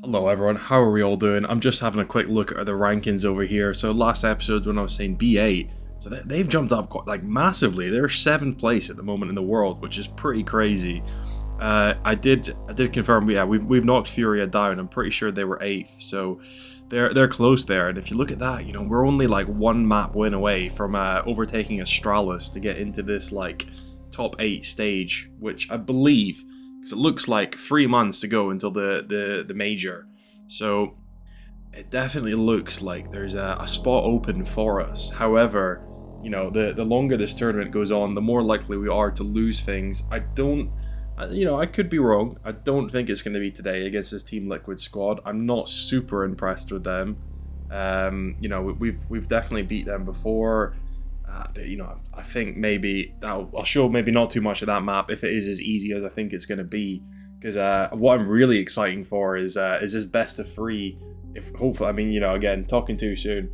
Hello everyone, how are we all doing? I'm just having a quick look at the rankings over here. So last episode when I was saying B8, so they've jumped up quite massively. They're 7th place at the moment in the world, which is pretty crazy. I did confirm, yeah, we've knocked Furia down. I'm pretty sure they were 8th, so they're close there. And if you look at that, you know, we're only like one map win away from overtaking Astralis to get into this like top 8 stage, which I believe, because it looks like 3 months to go until the major. So it definitely looks like there's a spot open for us. However, you know, the longer this tournament goes on, the more likely we are to lose things. I could be wrong. I don't think it's going to be today against this Team Liquid squad. I'm not super impressed with them. You know, we've definitely beat them before. You know, I think maybe I'll show maybe not too much of that map if it is as easy as I think it's going to be, because what I'm really exciting for is this best of 3. If hopefully, I mean, you know, again, talking too soon,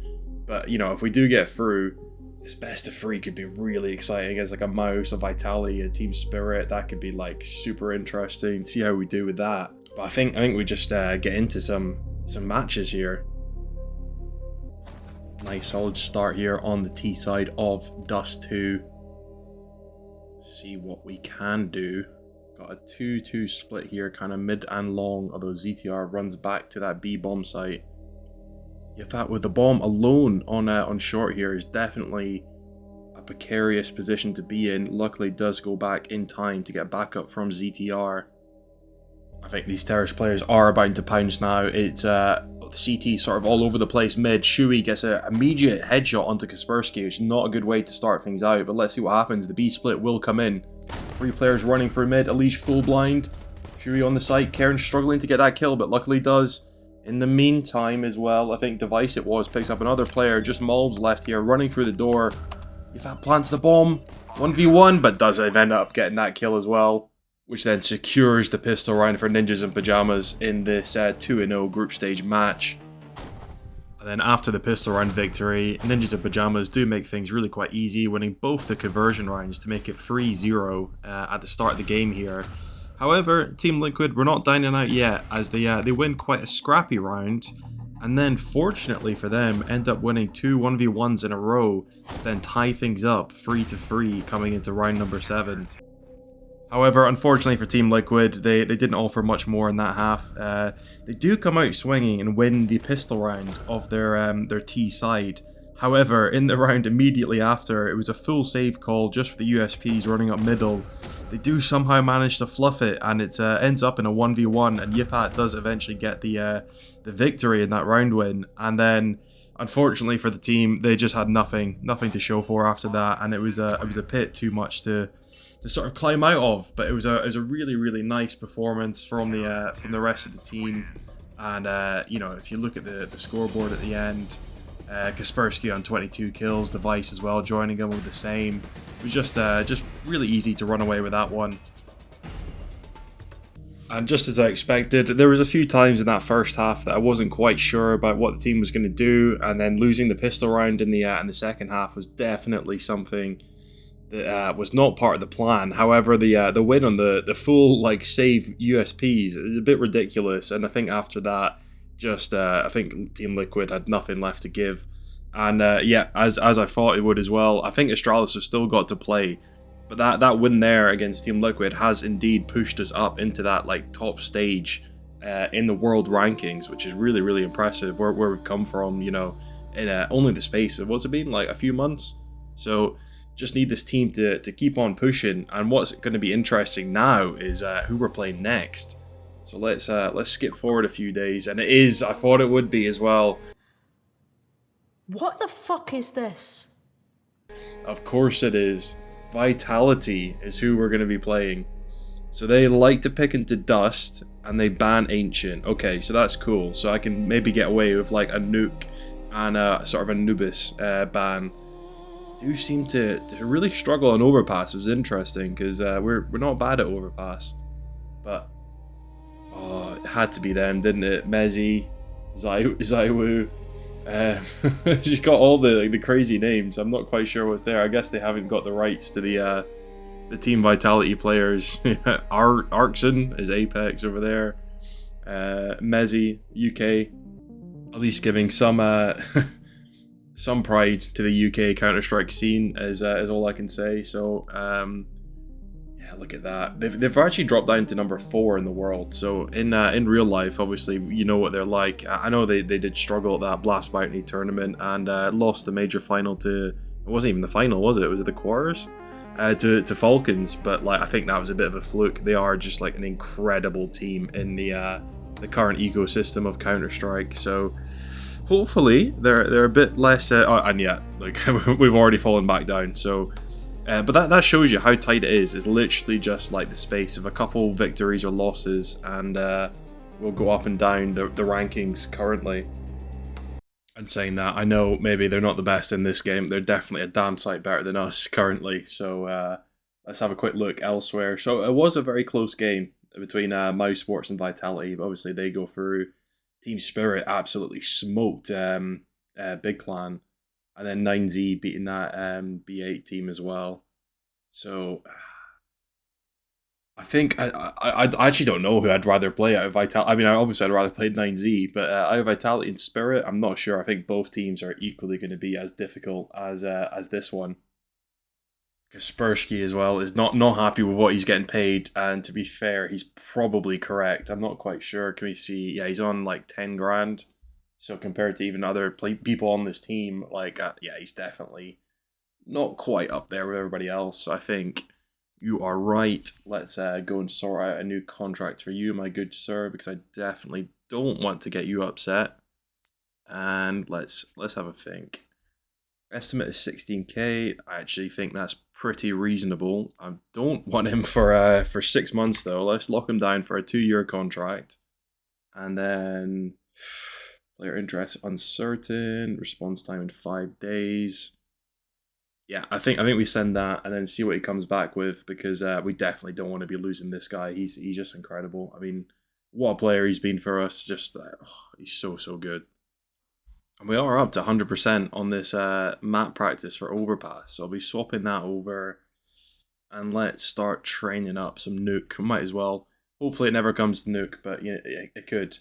but you know, if we do get through, this best of 3 could be really exciting as like a Mouse, a Vitality, a Team Spirit. That could be like super interesting. See how we do with that. But I think we just get into some matches here. Nice solid start here on the T side of Dust 2. See what we can do. Got a 2-2 split here, kind of mid and long, although ZTR runs back to that B bomb site. Yafat with the bomb alone on short here is definitely a precarious position to be in. Luckily does go back in time to get backup from ZTR. I think these Terrace players are about to pounce now. It's CT sort of all over the place mid. Shui gets an immediate headshot onto Kaspersky, which is not a good way to start things out, but let's see what happens. The B split will come in. 3 players running through mid. Alish full blind. Shui on the site. Karen struggling to get that kill, but luckily does. In the meantime as well, I think Device it was, picks up another player. Just Malbs left here, running through the door. Yafat plants the bomb. 1v1, but does end up getting that kill as well, which then secures the pistol round for Ninjas in Pajamas in this 2-0 group stage match. And then after the pistol round victory, Ninjas in Pajamas do make things really quite easy, winning both the conversion rounds to make it 3-0 at the start of the game here. However, Team Liquid were not dining out yet, as they win quite a scrappy round, and then fortunately for them, end up winning 2 1v1s in a row, then tie things up 3-3 coming into round number 7. However, unfortunately for Team Liquid, they didn't offer much more in that half. They do come out swinging and win the pistol round of their T side. However, in the round immediately after, it was a full save call just for the USPs running up middle. They do somehow manage to fluff it, and it ends up in a 1v1, and Yifat does eventually get the victory in that round win. And then, unfortunately for the team, they just had nothing to show for after that, and it was a bit too much to sort of climb out of. But it was a really nice performance from the rest of the team. And you know, if you look at the scoreboard at the end, Kaspersky on 22 kills, Device as well joining them with the same. It was just really easy to run away with that one. And just as I expected, there was a few times in that first half that I wasn't quite sure about what the team was going to do, and then losing the pistol round in the second half was definitely something that was not part of the plan. However, the win on the full like save USPs is a bit ridiculous, and I think after that, just I think Team Liquid had nothing left to give. And yeah, as I thought it would as well. I think Astralis have still got to play, but that win there against Team Liquid has indeed pushed us up into that like top stage in the world rankings, which is really impressive where we've come from, you know, in only the space of, what's it been, like a few months. So just need this team to keep on pushing. And what's going to be interesting now is who we're playing next. So let's skip forward a few days, and it is, I thought it would be as well. What the fuck is this? Of course it is. Vitality is who we're going to be playing. So they like to pick into Dust, and they ban Ancient. Okay, so that's cool. So I can maybe get away with like a Nuke and sort of Anubis ban. Do seem to really struggle on Overpass. It was interesting, because we're not bad at Overpass. But oh, it had to be them, didn't it? Mezzy, Zaiwu. She's got all the crazy names. I'm not quite sure what's there. I guess they haven't got the rights to the Team Vitality players. Arxon is Apex over there. Mezzi, UK, at least giving some some pride to the UK Counter-Strike scene is all I can say. So yeah, look at that. They've actually dropped down to number 4 in the world. So in real life, obviously, you know what they're like. I know they did struggle at that Blast Bounty tournament and lost the major final to. It wasn't even the final, was it? Was it the quarters? To Falcons, but like I think that was a bit of a fluke. They are just like an incredible team in the current ecosystem of Counter-Strike. So hopefully they're a bit less. And yeah, like we've already fallen back down. So, but that shows you how tight it is. It's literally just like the space of a couple victories or losses, and we'll go up and down the rankings currently. And saying that, I know maybe they're not the best in this game. They're definitely a damn sight better than us currently. So let's have a quick look elsewhere. So it was a very close game between Esports and Vitality. But obviously, they go through. Team Spirit absolutely smoked Big Clan. And then 9Z beating that B8 team as well. So I think I actually don't know who I'd rather play out of Vitality. I mean, obviously I'd rather play 9Z, but out of Vitality and Spirit, I'm not sure. I think both teams are equally going to be as difficult as this one. Kaspersky as well is not happy with what he's getting paid, and to be fair, he's probably correct. I'm not quite sure. Can we see? Yeah, he's on like 10 grand. So compared to even other people on this team, like yeah, he's definitely not quite up there with everybody else. So I think. You are right. Let's go and sort out a new contract for you, my good sir, because I definitely don't want to get you upset. And let's have a think. Estimate is 16k. I actually think that's pretty reasonable. I don't want him for 6 months though. Let's lock him down for a 2-year contract. And then player interest uncertain. Response time in 5 days. Yeah, I think we send that and then see what he comes back with, because we definitely don't want to be losing this guy. He's just incredible. I mean, what a player he's been for us. Just he's so good. And we are up to 100% on this map practice for Overpass. So I'll be swapping that over, and let's start training up some Nuke. Might as well. Hopefully it never comes to Nuke, but you know, it could.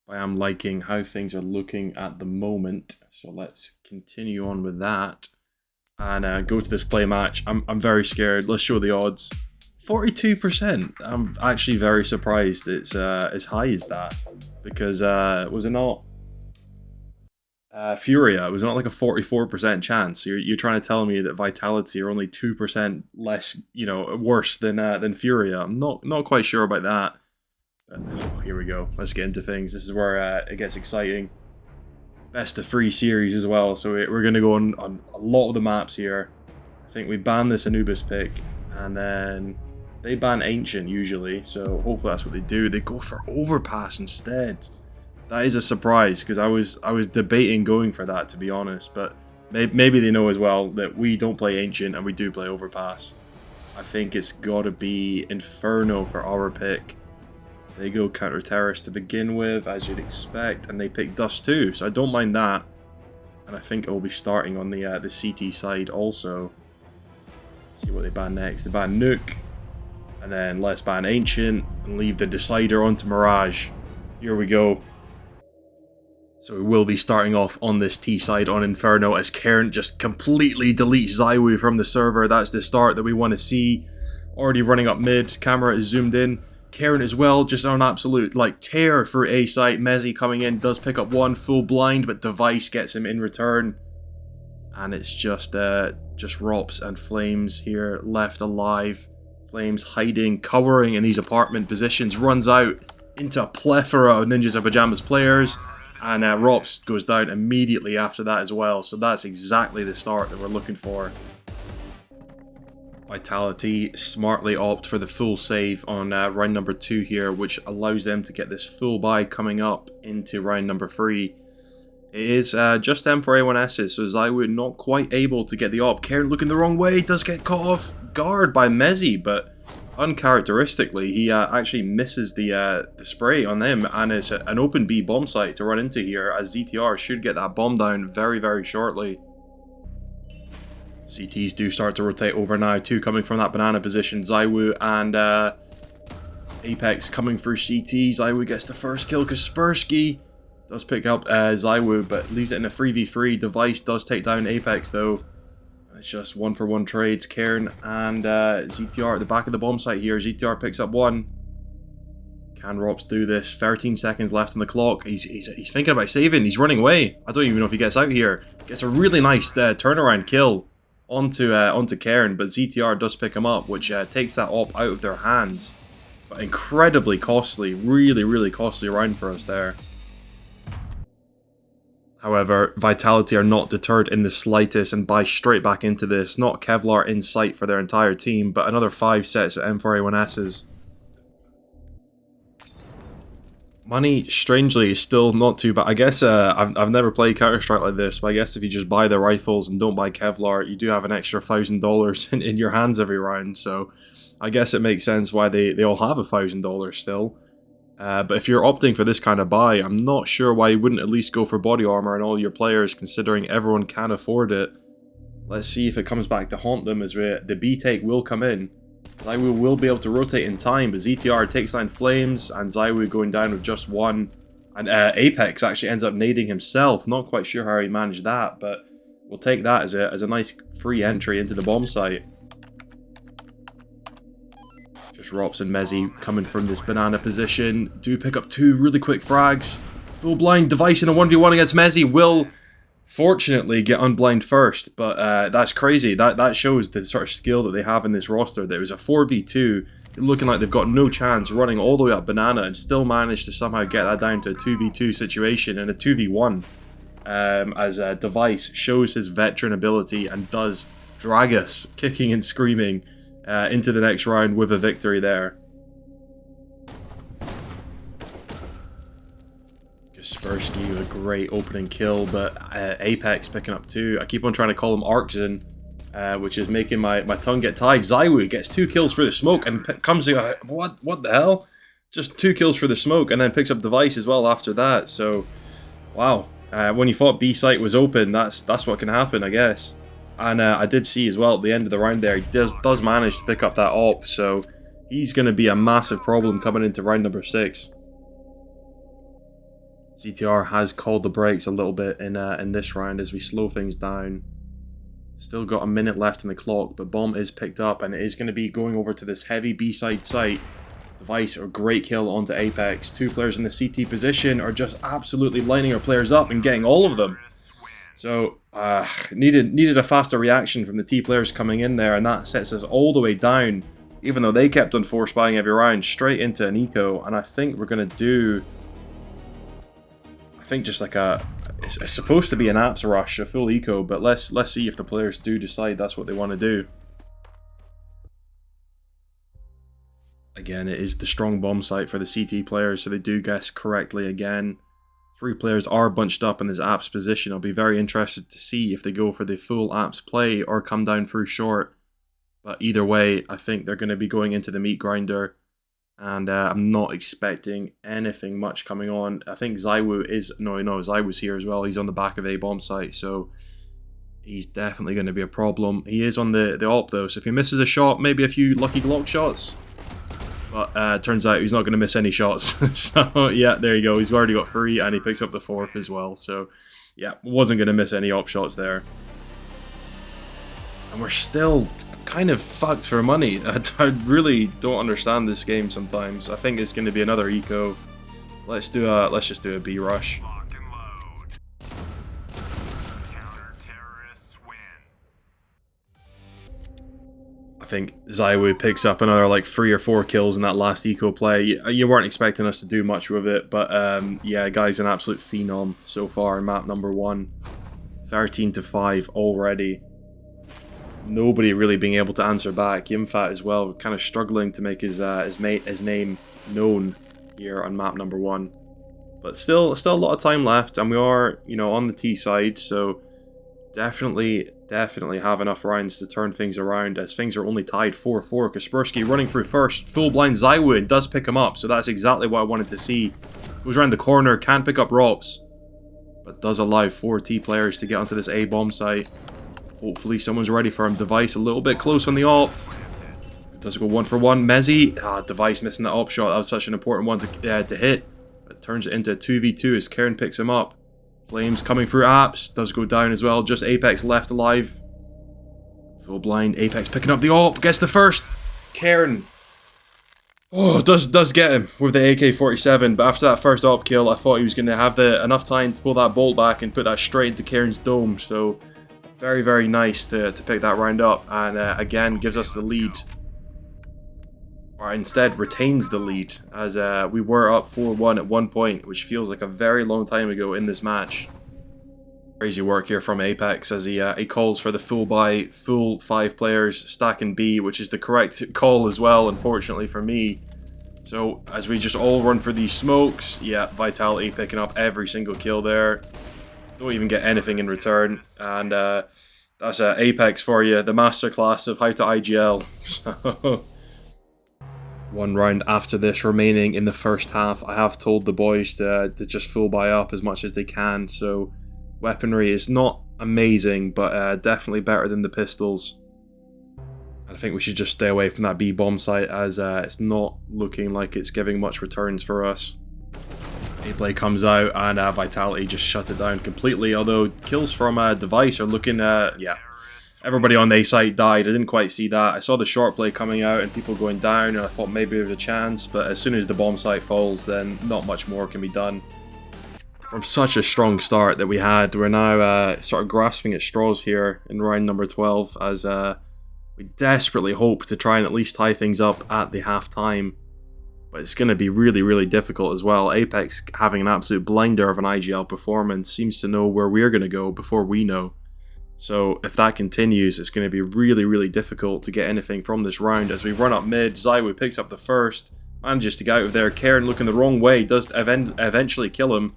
I am liking how things are looking at the moment. So let's continue on with that. And go to this play match. I'm very scared. Let's show the odds. 42%. I'm actually very surprised it's as high as that. Because was it not Furia? It was not like a 44% chance. You're trying to tell me that Vitality are only 2% less, worse than Furia. I'm not quite sure about that. Here we go. Let's get into things. This is where it gets exciting. Best of 3 series as well, so we're going to go on a lot of the maps here. I think we ban this Anubis pick, and then they ban Ancient usually, so hopefully that's what they do. They go for Overpass instead. That is a surprise, because I was debating going for that, to be honest, but maybe they know as well that we don't play Ancient and we do play Overpass. I think it's got to be Inferno for our pick. They go counter-terrorist to begin with, as you'd expect, and they pick Dust too, so I don't mind that. And I think it will be starting on the CT side also. Let's see what they ban next. They ban Nuke, and then let's ban Ancient, and leave the Decider onto Mirage. Here we go. So we will be starting off on this T side on Inferno, as Karen just completely deletes Zywoo from the server. That's the start that we want to see. Already running up mid, camera is zoomed in. Karen as well, just on absolute tear through A site. Mezzi coming in, does pick up one full blind, but Device gets him in return. And it's just Rops and Flames here left alive. Flames hiding, cowering in these apartment positions, runs out into a plethora of Ninjas and Pajamas players. And Rops goes down immediately after that as well. So that's exactly the start that we're looking for. Vitality smartly opt for the full save on round number 2 here, which allows them to get this full buy coming up into round number 3. It is just them for A1Ss, so Zywoo not quite able to get the op. Karen looking the wrong way, does get caught off guard by Mezzi, but uncharacteristically, he actually misses the spray on them, and it's an open B bomb site to run into here, as ZTR should get that bomb down very shortly. CTs do start to rotate over now too, coming from that banana position. Zywoo and Apex coming through CT. Zywoo gets the first kill. Kaspersky does pick up Zywoo, but leaves it in a 3v3. Device does take down Apex though. It's just 1-for-1 trades. Cairn and ZTR at the back of the bomb site here. ZTR picks up one. Can Rops do this? 13 seconds left on the clock. He's thinking about saving. He's running away. I don't even know if he gets out here. Gets a really nice turnaround kill onto Cairn, but ZTR does pick him up, which takes that op out of their hands. But incredibly costly. Really, really costly round for us there. However, Vitality are not deterred in the slightest and buy straight back into this. Not Kevlar in sight for their entire team, but another 5 sets of M4A1Ss. Money, strangely, is still not too bad. I guess I've never played Counter-Strike like this, but I guess if you just buy the rifles and don't buy Kevlar, you do have an extra $1,000 in your hands every round. So I guess it makes sense why they all have $1,000 still. But if you're opting for this kind of buy, I'm not sure why you wouldn't at least go for body armor and all your players, considering everyone can afford it. Let's see if it comes back to haunt them as the B take will come in. Zywoo will be able to rotate in time, but ZTR takes down Flames, and Zywoo going down with just one. And Apex actually ends up nading himself. Not quite sure how he managed that, but we'll take that as a nice free entry into the bomb site. Just Rops and Mezzy coming from this banana position. Do pick up 2 really quick frags. Full blind Device in a 1v1 against Mezzy will fortunately get unblind first, but that's crazy. That shows the sort of skill that they have in this roster. There was a 4v2, looking like they've got no chance, running all the way up banana and still managed to somehow get that down to a 2v2 situation and a 2v1 as Device shows his veteran ability and does drag us kicking and screaming into the next round with a victory there. Kaspersky with a great opening kill, but Apex picking up 2. I keep on trying to call him Arkzen, which is making my tongue get tied. Zywoo gets 2 kills for the smoke and comes in. What the hell? Just 2 kills for the smoke and then picks up Device as well after that. So, wow. When you thought B site was open, that's what can happen, I guess. And I did see as well at the end of the round there, he does manage to pick up that op, so he's going to be a massive problem coming into round number 6. ZTR has called the brakes a little bit in this round as we slow things down. Still got a minute left in the clock, but bomb is picked up and it is going to be going over to this heavy B-side site. Device, a great kill onto Apex. 2 players in the CT position are just absolutely lining our players up and getting all of them. So, needed a faster reaction from the T players coming in there, and that sets us all the way down, even though they kept on force buying every round, straight into an eco. And I think we're going to do, I think just like it's supposed to be an apps rush, a full eco, but let's see if the players do decide that's what they want to do. Again, it is the strong bomb site for the CT players, so they do guess correctly again. 3 players are bunched up in this apps position. I'll be very interested to see if they go for the full apps play or come down through short. But either way, I think they're going to be going into the meat grinder. And I'm not expecting anything much coming on. I think Zywoo is... No, Zywoo's here as well. He's on the back of a bomb site, so he's definitely going to be a problem. He is on the op though, so if he misses a shot, maybe a few lucky Glock shots. But turns out he's not going to miss any shots. So yeah, there you go. He's already got 3 and he picks up the 4th as well. So yeah, wasn't going to miss any op shots there. And we're still kind of fucked for money. I really don't understand this game sometimes. I think it's going to be another eco. Let's just do a B rush. I think Zywoo picks up another like 3 or 4 kills in that last eco play. You weren't expecting us to do much with it, but yeah, guy's an absolute phenom so far in map number 1. 13-5 already. Nobody really being able to answer back. Yimfat as well, kind of struggling to make his name known here on map number 1. But still a lot of time left, and we are, you know, on the T side, so definitely have enough rounds to turn things around, as things are only tied 4-4. Kaspersky running through first, full blind Zywoo, and does pick him up, so that's exactly what I wanted to see. Goes around the corner, can pick up Rops, but does allow 4 T players to get onto this A bomb site. Hopefully someone's ready for him. Device a little bit close on the ult. Does it go 1-for-1? Mezzi, Device missing that op shot. That was such an important one to hit. It turns it into a 2v2 as Karen picks him up. Flames coming through Apps, does go down as well. Just Apex left alive. Full blind, Apex picking up the op, gets the first. Karen, does get him with the AK-47, but after that first op kill, I thought he was going to have enough time to pull that bolt back and put that straight into Karen's dome. So very, very nice to pick that round up, and again gives us the lead. Or instead retains the lead, as we were up 4-1 at one point, which feels like a very long time ago in this match. Crazy work here from Apex as he calls for the full buy, full 5 players, stacking B, which is the correct call as well, unfortunately for me. So as we just all run for these smokes, yeah, Vitality picking up every single kill there. Don't even get anything in return, and that's Apex for you, the masterclass of how to IGL. So one round after this remaining in the first half. I have told the boys to just full buy up as much as they can, so weaponry is not amazing, but definitely better than the pistols. And I think we should just stay away from that B bomb site, as it's not looking like it's giving much returns for us. A-play comes out and Vitality just shut it down completely, although kills from Device are looking, yeah. Everybody on the A site died. I didn't quite see that. I saw the short play coming out and people going down, and I thought maybe there was a chance, but as soon as the bomb site falls, then not much more can be done. From such a strong start that we had, we're now sort of grasping at straws here in round number 12, as we desperately hope to try and at least tie things up at the half-time. But it's going to be really, really difficult as well. Apex, having an absolute blinder of an IGL performance, seems to know where we're going to go before we know. So if that continues, it's going to be really, really difficult to get anything from this round. As we run up mid, Zywoo picks up the first, manages to get out of there. Karen looking the wrong way, does eventually kill him.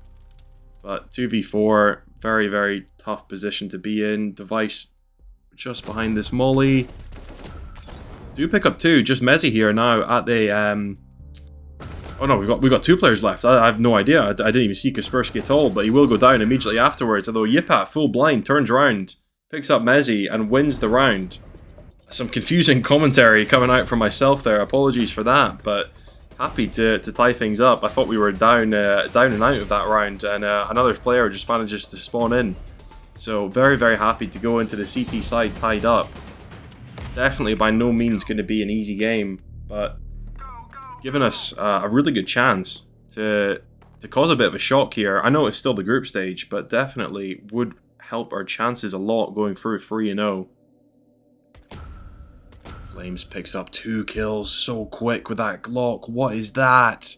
But 2v4, very, very tough position to be in. Device just behind this molly. Do pick up 2, just Mezzi here now at the... Oh no, we've got 2 players left. I have no idea. I didn't even see Kaspersky at all, but he will go down immediately afterwards. Although Yipat, full blind, turns around, picks up Mezzi, and wins the round. Some confusing commentary coming out from myself there. Apologies for that, but happy to tie things up. I thought we were down and out of that round, and another player just manages to spawn in. So very, very happy to go into the CT side tied up. Definitely by no means going to be an easy game, but giving us a really good chance to cause a bit of a shock here. I know it's still the group stage, but definitely would help our chances a lot going through 3-0. Flames picks up 2 kills so quick with that Glock. What is that?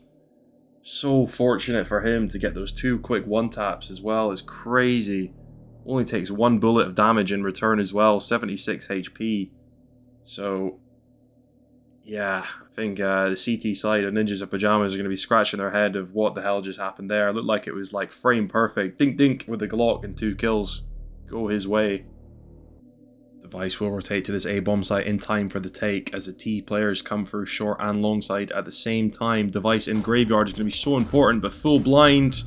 So fortunate for him to get those 2 quick one-taps as well. It's crazy. Only takes 1 bullet of damage in return as well. 76 HP. So yeah, I think the CT side of Ninjas of Pajamas are going to be scratching their head of what the hell just happened there. It looked like it was like frame perfect. Dink dink with the Glock and 2 kills go his way. Device will rotate to this A-bomb site in time for the take as the T players come through short and long side at the same time. Device in Graveyard is going to be so important, but full blind.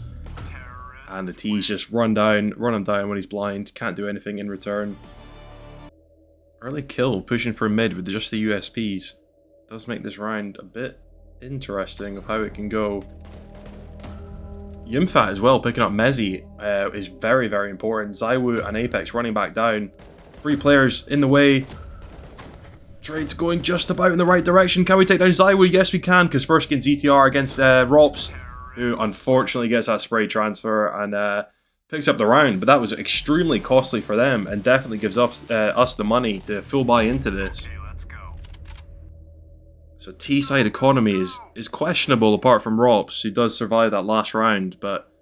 And the T's just run him down when he's blind. Can't do anything in return. Early kill, pushing for mid with just the USPs. Does make this round a bit interesting of how it can go. Yimfat as well, picking up Mezzi, is very, very important. Zywoo and Apex running back down. 3 players in the way. Trade's going just about in the right direction. Can we take down Zywoo? Yes, we can. Kaspersky and ZTR against Rops, who unfortunately gets that spray transfer and picks up the round. But that was extremely costly for them and definitely gives us the money to full buy into this. So T-side economy is questionable apart from Rops, who does survive that last round, but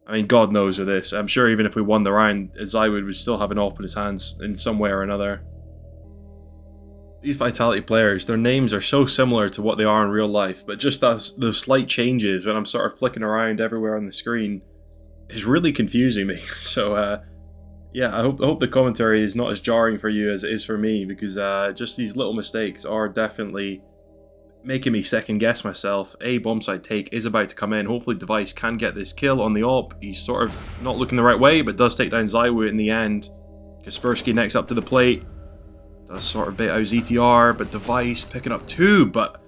I mean, God knows with this. I'm sure even if we won the round, Zywoo would still have an op in his hands in some way or another. These Vitality players, their names are so similar to what they are in real life, but just those slight changes when I'm sort of flicking around everywhere on the screen is really confusing me. So yeah, I hope the commentary is not as jarring for you as it is for me, because just these little mistakes are definitely making me second guess myself. A bomb site take is about to come in. Hopefully Device can get this kill on the op. He's sort of not looking the right way, but does take down Zywoo in the end. Kaspersky next up to the plate. Does sort of bait out ZTR, but Device picking up 2, but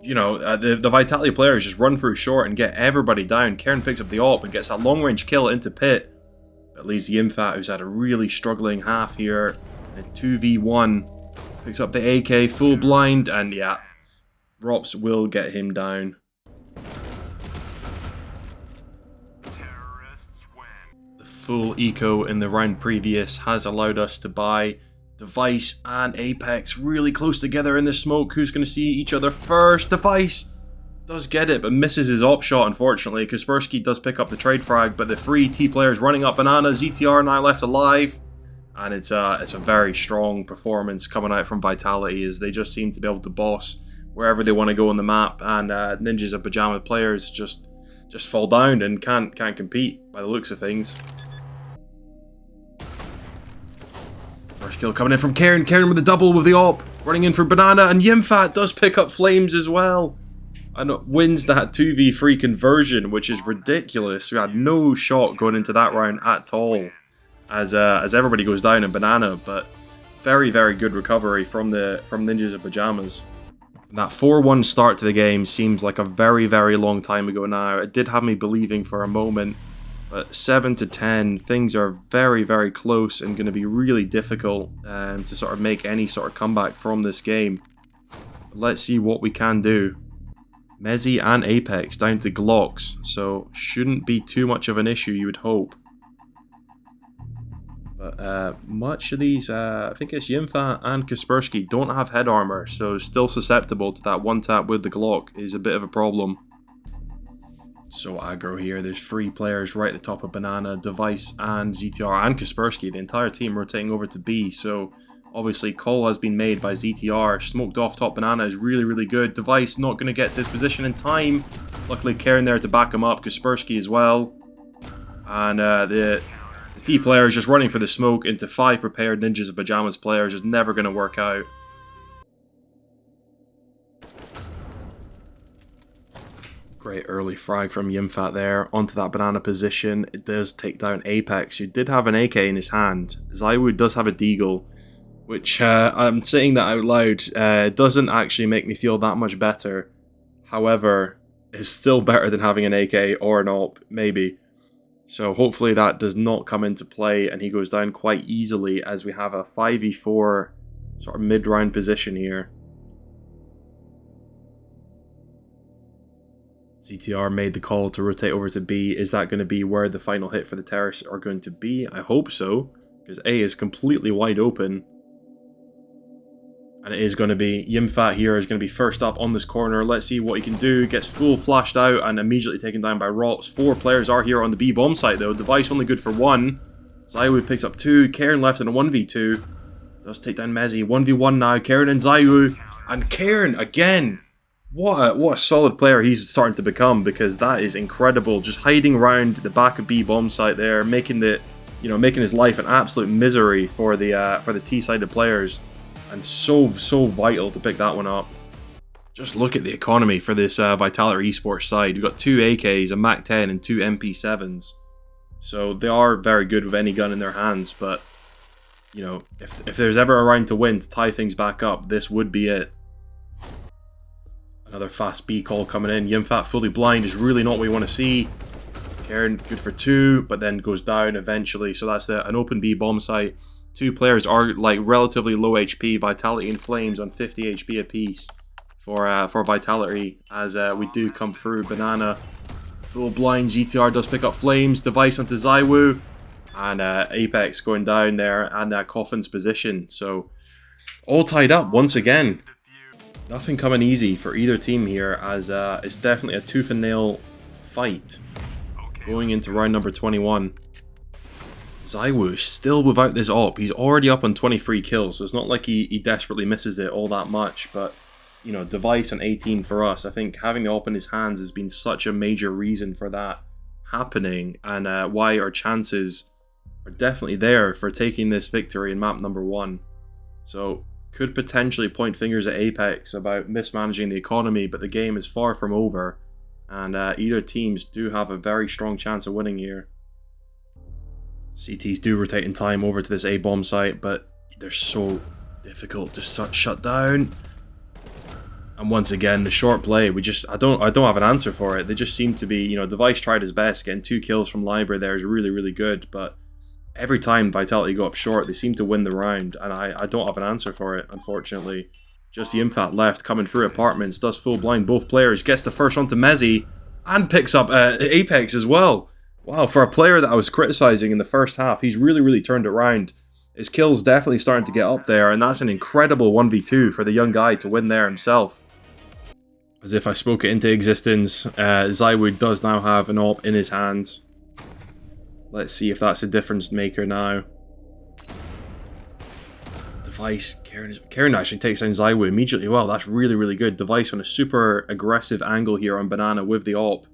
you know, the Vitality players just run through short and get everybody down. Karen picks up the AWP and gets that long-range kill into pit. That leaves Yimfat, who's had a really struggling half here. In 2v1. Picks up the AK, full blind, and yeah, Rops will get him down. The full eco in the round previous has allowed us to buy Device and Apex really close together in the smoke. Who's going to see each other first? Device does get it, but misses his op shot, unfortunately. Kaspersky does pick up the trade frag, but the 3 T players running up Banana. ZTR now left alive. And it's a very strong performance coming out from Vitality, as they just seem to be able to boss wherever they want to go on the map. And Ninjas of Pajama players just fall down and can't compete by the looks of things. First kill coming in from Karen. Karen with a double with the AWP. Running in for Banana, and Yimfat does pick up Flames as well. And wins that 2v3 conversion, which is ridiculous. We had no shot going into that round at all. As everybody goes down in Banana, but very, very good recovery from Ninjas of Pajamas. That 4-1 start to the game seems like a very, very long time ago now. It did have me believing for a moment, but 7-10, things are very, very close and going to be really difficult to sort of make any sort of comeback from this game. Let's see what we can do. Mezzy and Apex down to Glocks, so shouldn't be too much of an issue, you would hope. But much of these, I think it's Yimfat and Kaspersky, don't have head armor, so still susceptible to that one tap with the Glock is a bit of a problem. So aggro here. There's 3 players right at the top of Banana, Device and ZTR and Kaspersky. The entire team rotating over to B, so obviously call has been made by ZTR. Smoked off top Banana is really, really good. Device not going to get to his position in time. Luckily Karen there to back him up. Kaspersky as well. And the T player is just running for the smoke into 5 prepared Ninjas of Pajamas players. Is never going to work out. Great early frag from Yimfat there onto that Banana position. It does take down Apex, who did have an AK in his hand. Zywoo does have a deagle, which I'm saying that out loud, doesn't actually make me feel that much better. However, it's still better than having an AK or an AWP, maybe. So hopefully that does not come into play and he goes down quite easily, as we have a 5v4 sort of mid-round position here. ZTR made the call to rotate over to B. Is that going to be where the final hit for the terrorists are going to be? I hope so, because A is completely wide open. And it is going to be Yimfat here is going to be first up on this corner. Let's see what he can do. Gets full flashed out and immediately taken down by Rops. 4 players are here on the B bomb site though. Device only good for 1. Zywoo picks up 2. Karen left in a 1v2. Does take down Mezzy. 1v1 now. Karen and Zywoo. And Karen again. What a solid player he's starting to become, because that is incredible. Just hiding around the back of B bomb site there, making his life an absolute misery for the T-sided players. And so vital to pick that one up. Just look at the economy for this Vitality Esports side. We've got 2 AKs, a MAC-10 and 2 MP7s. So they are very good with any gun in their hands, but you know, if there's ever a round to win to tie things back up, this would be it. Another fast B call coming in. Yimfat fully blind is really not what we want to see. Karen good for 2, but then goes down eventually. So that's an open B bomb site. 2 players are like relatively low HP. Vitality and Flames on 50 HP apiece for Vitality, as we do come through. Banana full blind. GTR does pick up Flames. Device onto Zywoo, and Apex going down there and Coffin's position. So all tied up once again. Nothing coming easy for either team here, as it's definitely a tooth and nail fight going into round number 21. Zywoo still without this AWP. He's already up on 23 kills, so it's not like he desperately misses it all that much. But, you know, Device on 18 for us. I think having the AWP in his hands has been such a major reason for that happening, and why our chances are definitely there for taking this victory in map number 1. So could potentially point fingers at Apex about mismanaging the economy, but the game is far from over, and either teams do have a very strong chance of winning here. CTs do rotate in time over to this A bomb site, but they're so Difficult to shut down. And once again, the short play, I don't have an answer for it. They just seem to be, you know, Device tried his best. Getting 2 kills from Library there is really, really good. But every time Vitality go up short, they seem to win the round. And I don't have an answer for it, unfortunately. Just the Infat left, coming through Apartments, does full blind both players, gets the first onto Mezzi, and picks up Apex as well. Wow, for a player that I was criticizing in the first half, he's really, really turned it around. His kills definitely starting to get up there, and that's an incredible 1v2 for the young guy to win there himself. As if I spoke it into existence, Zywood does now have an AWP in his hands. Let's see if that's a difference maker now. Device, Karen actually takes down Zywood immediately. Well, that's really, really good. Device on a super aggressive angle here on Banana with the AWP.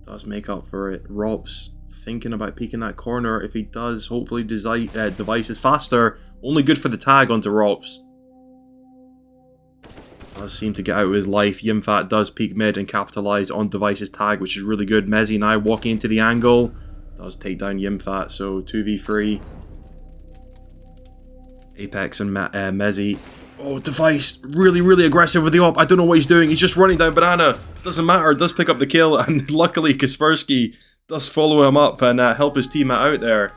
Does make up for it. Rob's thinking about peeking that corner. If he does, hopefully Device is faster. Only good for the tag onto Rob's. Does seem to get out of his life. Yimfat does peek mid and capitalise on Device's tag, which is really good. Mezzi now walking into the angle. Does take down Yimfat, so 2v3. Apex and Mezzi. Oh, Device, really, really aggressive with the AWP. I don't know what he's doing. He's just running down Banana. Doesn't matter, does pick up the kill. And luckily, Kaspersky does follow him up and help his teammate out there.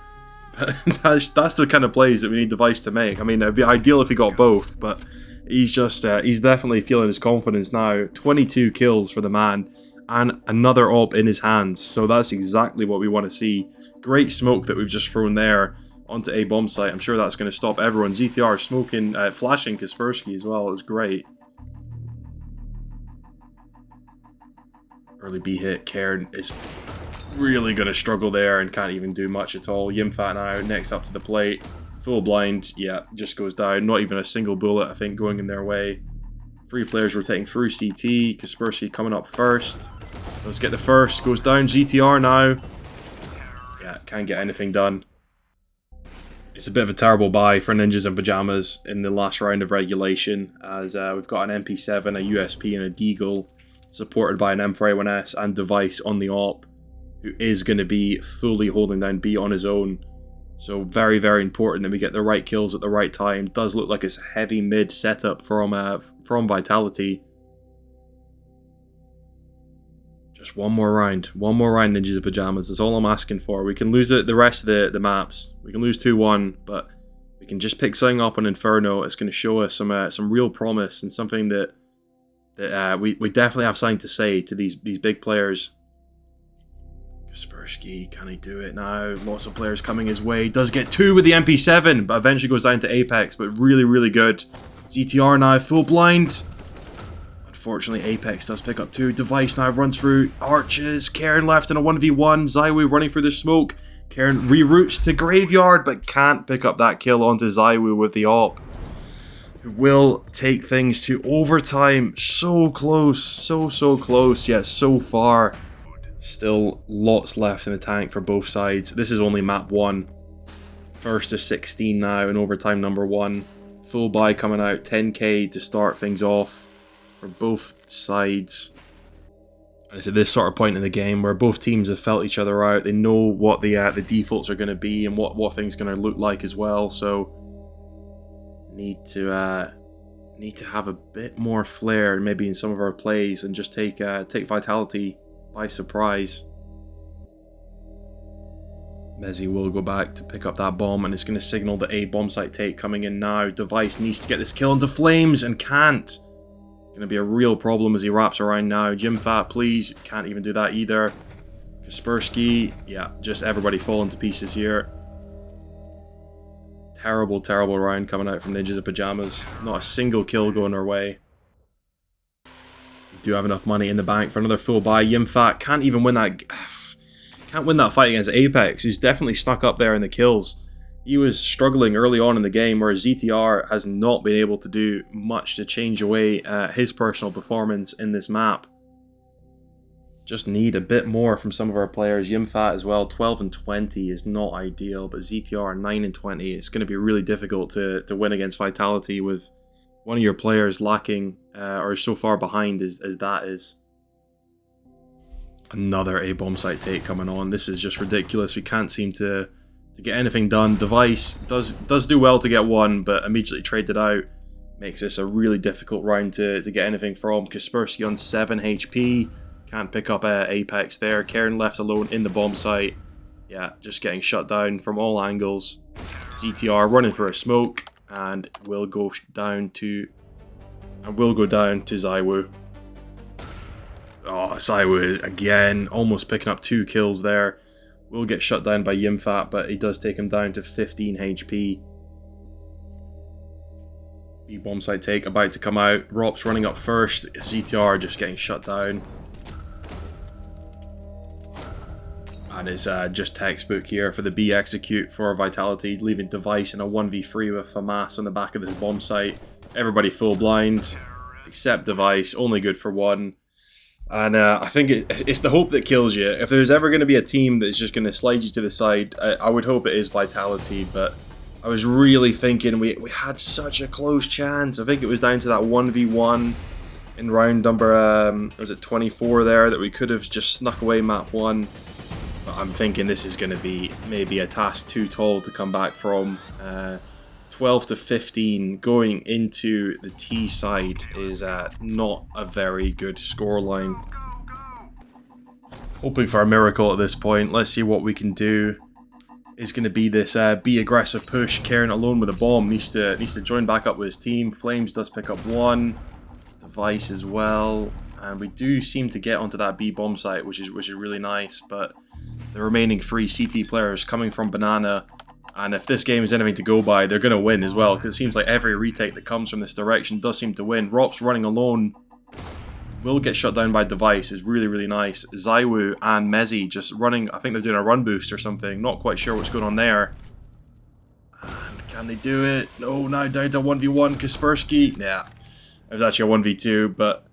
But that's the kind of plays that we need Device to make. I mean, it'd be ideal if he got both, but he's just, he's definitely feeling his confidence now. 22 kills for the man, and another AWP in his hands. So that's exactly what we want to see. Great smoke that we've just thrown there onto a bomb site. I'm sure that's going to stop everyone. ZTR smoking, flashing Kaspersky as well. It was great. Early B hit. Cairn is really going to struggle there and can't even do much at all. Yimfat now next up to the plate. Full blind. Yeah, just goes down. Not even a single bullet, I think, going in their way. 3 players rotating through CT. Kaspersky coming up first. Let's get the first. Goes down. ZTR now. Yeah, can't get anything done. It's a bit of a terrible buy for Ninjas in Pajamas in the last round of regulation, as we've got an MP7, a USP, and a Deagle, supported by an M4A1S and Device on the AWP, who is going to be fully holding down B on his own. So very, very important that we get the right kills at the right time. Does look like it's a heavy mid setup from Vitality. Just one more round, Ninjas in Pajamas. That's all I'm asking for. We can lose the rest of the maps. We can lose 2-1, but we can just pick something up on Inferno. It's going to show us some real promise and something that we definitely have something to say to these big players. Kaspersky, can he do it now? Lots of players coming his way. Does get 2 with the MP7, but eventually goes down to Apex. But really, really good. ZTR now full blind. Unfortunately, Apex does pick up 2. Device now runs through arches. Cairn left in a 1v1. Zywu running through the smoke. Cairn reroutes to Graveyard, but can't pick up that kill onto Zywu with the AWP. Who will take things to overtime. So close. So close, yet so far. Still lots left in the tank for both sides. This is only map 1. First to 16 now in overtime number 1. Full buy coming out. 10k to start things off for both sides. And it's at this sort of point in the game where both teams have felt each other out. They know what the defaults are going to be and what things are going to look like as well. So need to have a bit more flair maybe in some of our plays and just take Vitality by surprise. Mezzi will go back to pick up that bomb, and it's going to signal the A bomb site take coming in now. Device needs to get this kill into flames and can't. It's going to be a real problem as he wraps around now. Jimfat, please. Can't even do that either. Kaspersky. Yeah, just everybody falling to pieces here. Terrible, terrible round coming out from Ninjas in Pajamas. Not a single kill going our way. We do have enough money in the bank for another full buy. Yimfat can't even win that. Can't win that fight against Apex. He's definitely stuck up there in the kills. He was struggling early on in the game, whereas ZTR has not been able to do much to change away his personal performance in this map. Just need a bit more from some of our players. Yimfat as well, 12 and 20 is not ideal, but ZTR 9 and 20. It's going to be really difficult to win against Vitality with one of your players lacking or so far behind as that is. Another A bomb site take coming on. This is just ridiculous. We can't seem to to get anything done. Device does do well to get one, but immediately traded out. Makes this a really difficult round to get anything from. Kaspersky on 7 HP. Can't pick up Apex there. Karen left alone in the bomb site. Yeah, just getting shut down from all angles. ZTR running for a smoke, and will go down to Zaiwu. Oh, Zaiwu again, almost picking up 2 kills there. Will get shut down by Yimfat, but he does take him down to 15 HP. B-bomb site take about to come out. Rops running up first. ZTR just getting shut down. And it's just textbook here for the B execute for Vitality, leaving Device in a 1v3 with FAMAS on the back of this bomb site. Everybody full blind, except Device, only good for 1. And I think it's the hope that kills you. If there's ever going to be a team that's just going to slide you to the side, I would hope it is Vitality, but I was really thinking we had such a close chance. I think it was down to that 1v1 in round number, was it 24 there, that we could have just snuck away map 1. But I'm thinking this is going to be maybe a task too tall to come back from. 12 to 15 going into the T side is not a very good scoreline. Hoping for a miracle at this point. Let's see what we can do. Is going to be this B aggressive push. Karen alone with a bomb needs to join back up with his team. Flames does pick up 1. Device as well, and we do seem to get onto that B bomb site, which is really nice. But the remaining 3 CT players coming from Banana. And if this game is anything to go by, they're going to win as well, because it seems like every retake that comes from this direction does seem to win. Rops running alone will get shut down by Device is really nice. Zaiwu and Mezzi just running, I think they're doing a run boost or something, not quite sure what's going on there. And can they do it? No, now down to 1v1, Kaspersky. Yeah, it was actually a 1v2, but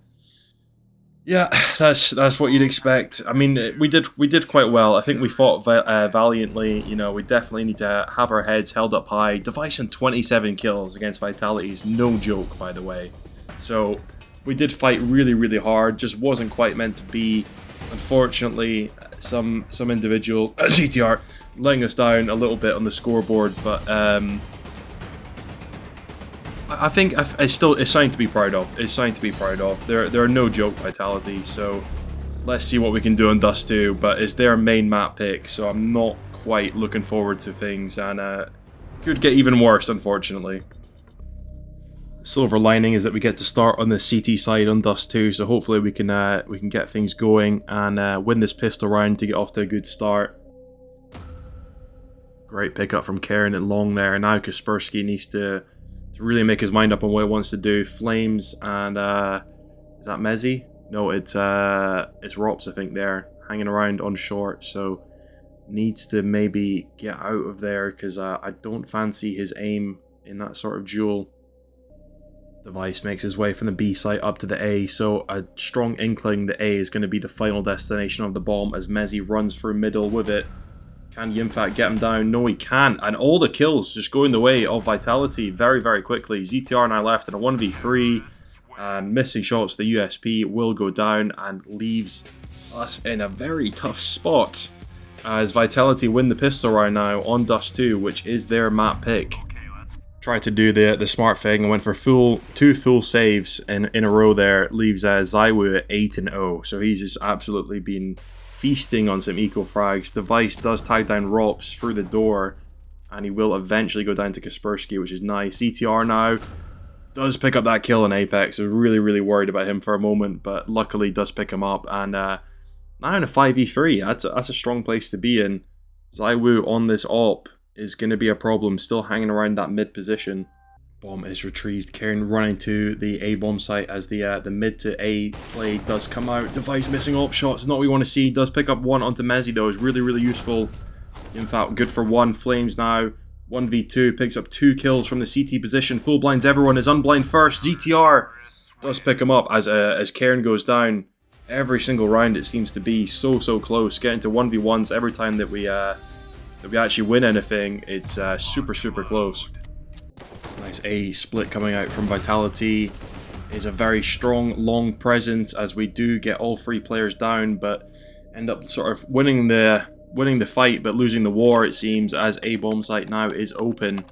yeah, that's what you'd expect. I mean, we did quite well. I think we fought valiantly. You know, we definitely need to have our heads held up high. Device on 27 kills against Vitality is no joke, by the way. So we did fight really hard. Just wasn't quite meant to be. Unfortunately, some individual GTR letting us down a little bit on the scoreboard, but I think it's something to be proud of. It's something to be proud of. They're no joke Vitality, so let's see what we can do on Dust 2, but it's their main map pick, so I'm not quite looking forward to things, and could get even worse, unfortunately. Silver lining is that we get to start on the CT side on Dust 2, so hopefully we can get things going and win this pistol round to get off to a good start. Great pickup from Karen at long there, and now Kaspersky needs to really make his mind up on what he wants to do. Flames and is that Mezzi? No, it's Rops, I think, there hanging around on short, so needs to maybe get out of there because I don't fancy his aim in that sort of duel. Device makes his way from the B site up to the A, so a strong inkling the A is going to be the final destination of the bomb as Mezzi runs through middle with it. Can Yimfat get him down? No, he can't. And all the kills just going the way of Vitality very quickly. ZTR now left in a 1v3. And missing shots, the USP will go down and leaves us in a very tough spot. As Vitality win the pistol round now on Dust 2, which is their map pick. Tried to do the smart thing and went for two full saves in a row there. Leaves Zaiwu at 8-0. So he's just absolutely been feasting on some eco frags. Device does tag down Rops through the door, and he will eventually go down to Kaspersky, which is nice. CTR now does pick up that kill in Apex. I was really worried about him for a moment, but luckily does pick him up. And now in a 5v3, that's a strong place to be in. Zaiwu on this op is going to be a problem, still hanging around that mid position. Bomb is retrieved. Karen running to the A bomb site as the mid to A play does come out. Device missing op shots is not what we want to see. Does pick up 1 onto Mezzi though, is really useful. In fact, good for 1. Flames now 1v2, picks up 2 kills from the CT position. Full blinds everyone, is unblind first. ZTR does pick him up as Karen goes down. Every single round it seems to be so close, getting to 1v1s every time that we actually win anything. It's super close. Nice A split coming out from Vitality. Is a very strong long presence as we do get all 3 players down, but end up sort of winning the winning the fight but losing the war, it seems, as A bomb site now is open.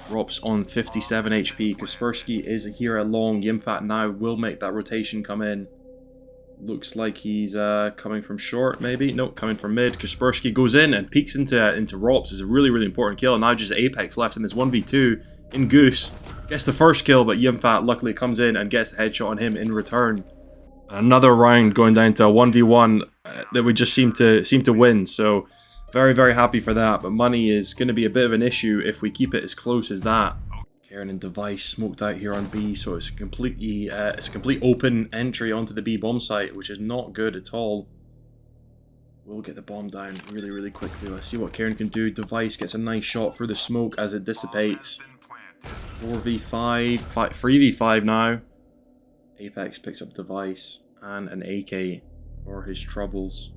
Rop's on 57 HP. Kaspersky is here along. Yimfat now will make that rotation come in. Looks like he's coming from short, maybe. Nope, coming from mid. Kaspersky goes in and peeks into Rops. It's a really, really important kill. Now just Apex left in this 1v2 in Goose. Gets the first kill, but Yimfat luckily comes in and gets the headshot on him in return. Another round going down to a 1v1 that we just seem to win. So very, very happy for that. But money is going to be a bit of an issue if we keep it as close as that. Karen and Device smoked out here on B, so it's a complete open entry onto the B bomb site, which is not good at all. We'll get the bomb down really, really quickly. Let's see what Karen can do. Device gets a nice shot through the smoke as it dissipates. 4v5, 3v5 now. Apex picks up Device and an AK for his troubles.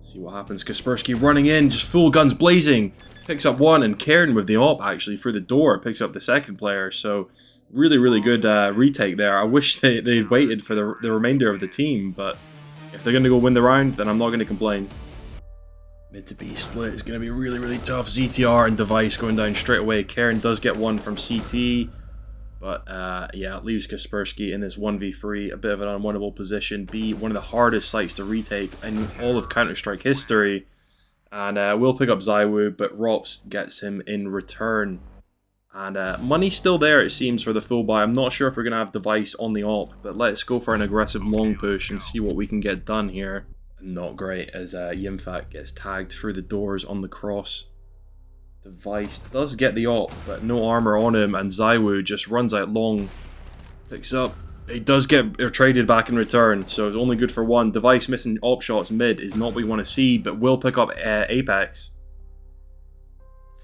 See what happens. Kaspersky running in, just full guns blazing. Picks up one, and Karen with the AWP actually through the door picks up the second player. So really, really good retake there. I wish they'd waited for the remainder of the team, but if they're going to go win the round, then I'm not going to complain. Mid to B split is going to be really, really tough. ZTR and Device going down straight away. Karen does get one from CT. But, yeah, it leaves Kaspersky in this 1v3, a bit of an unwinnable position. B, one of the hardest sites to retake in all of Counter-Strike history. And we'll pick up Zywoo, but Rops gets him in return. And money's still there, it seems, for the full buy. I'm not sure if we're going to have Device on the AWP, but let's go for an aggressive long push and see what we can get done here. Not great, as Yimfat gets tagged through the doors on the cross. Device does get the AWP, but no armor on him, and Zywoo just runs out long. Picks up. He does get traded back in return, so it's only good for one. Device missing AWP shots mid is not what we want to see, but will pick up Apex.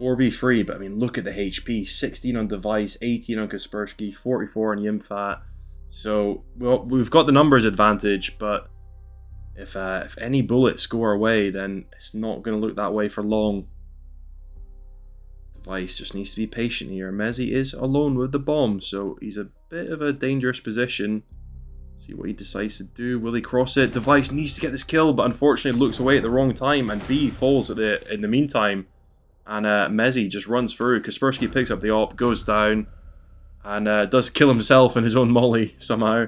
4v3, but I mean, look at the HP. 16 on Device, 18 on Kaspersky, 44 on Yimfat. So, well, we've got the numbers advantage, but if any bullets go our way, then it's not going to look that way for long. Device just needs to be patient here. Mezzi is alone with the bomb, so he's a bit of a dangerous position. See what he decides to do. Will he cross it? Device needs to get this kill, but unfortunately looks away at the wrong time, and B falls in the meantime. And Mezzi just runs through. Kaspersky picks up the AWP, goes down, and does kill himself in his own molly somehow.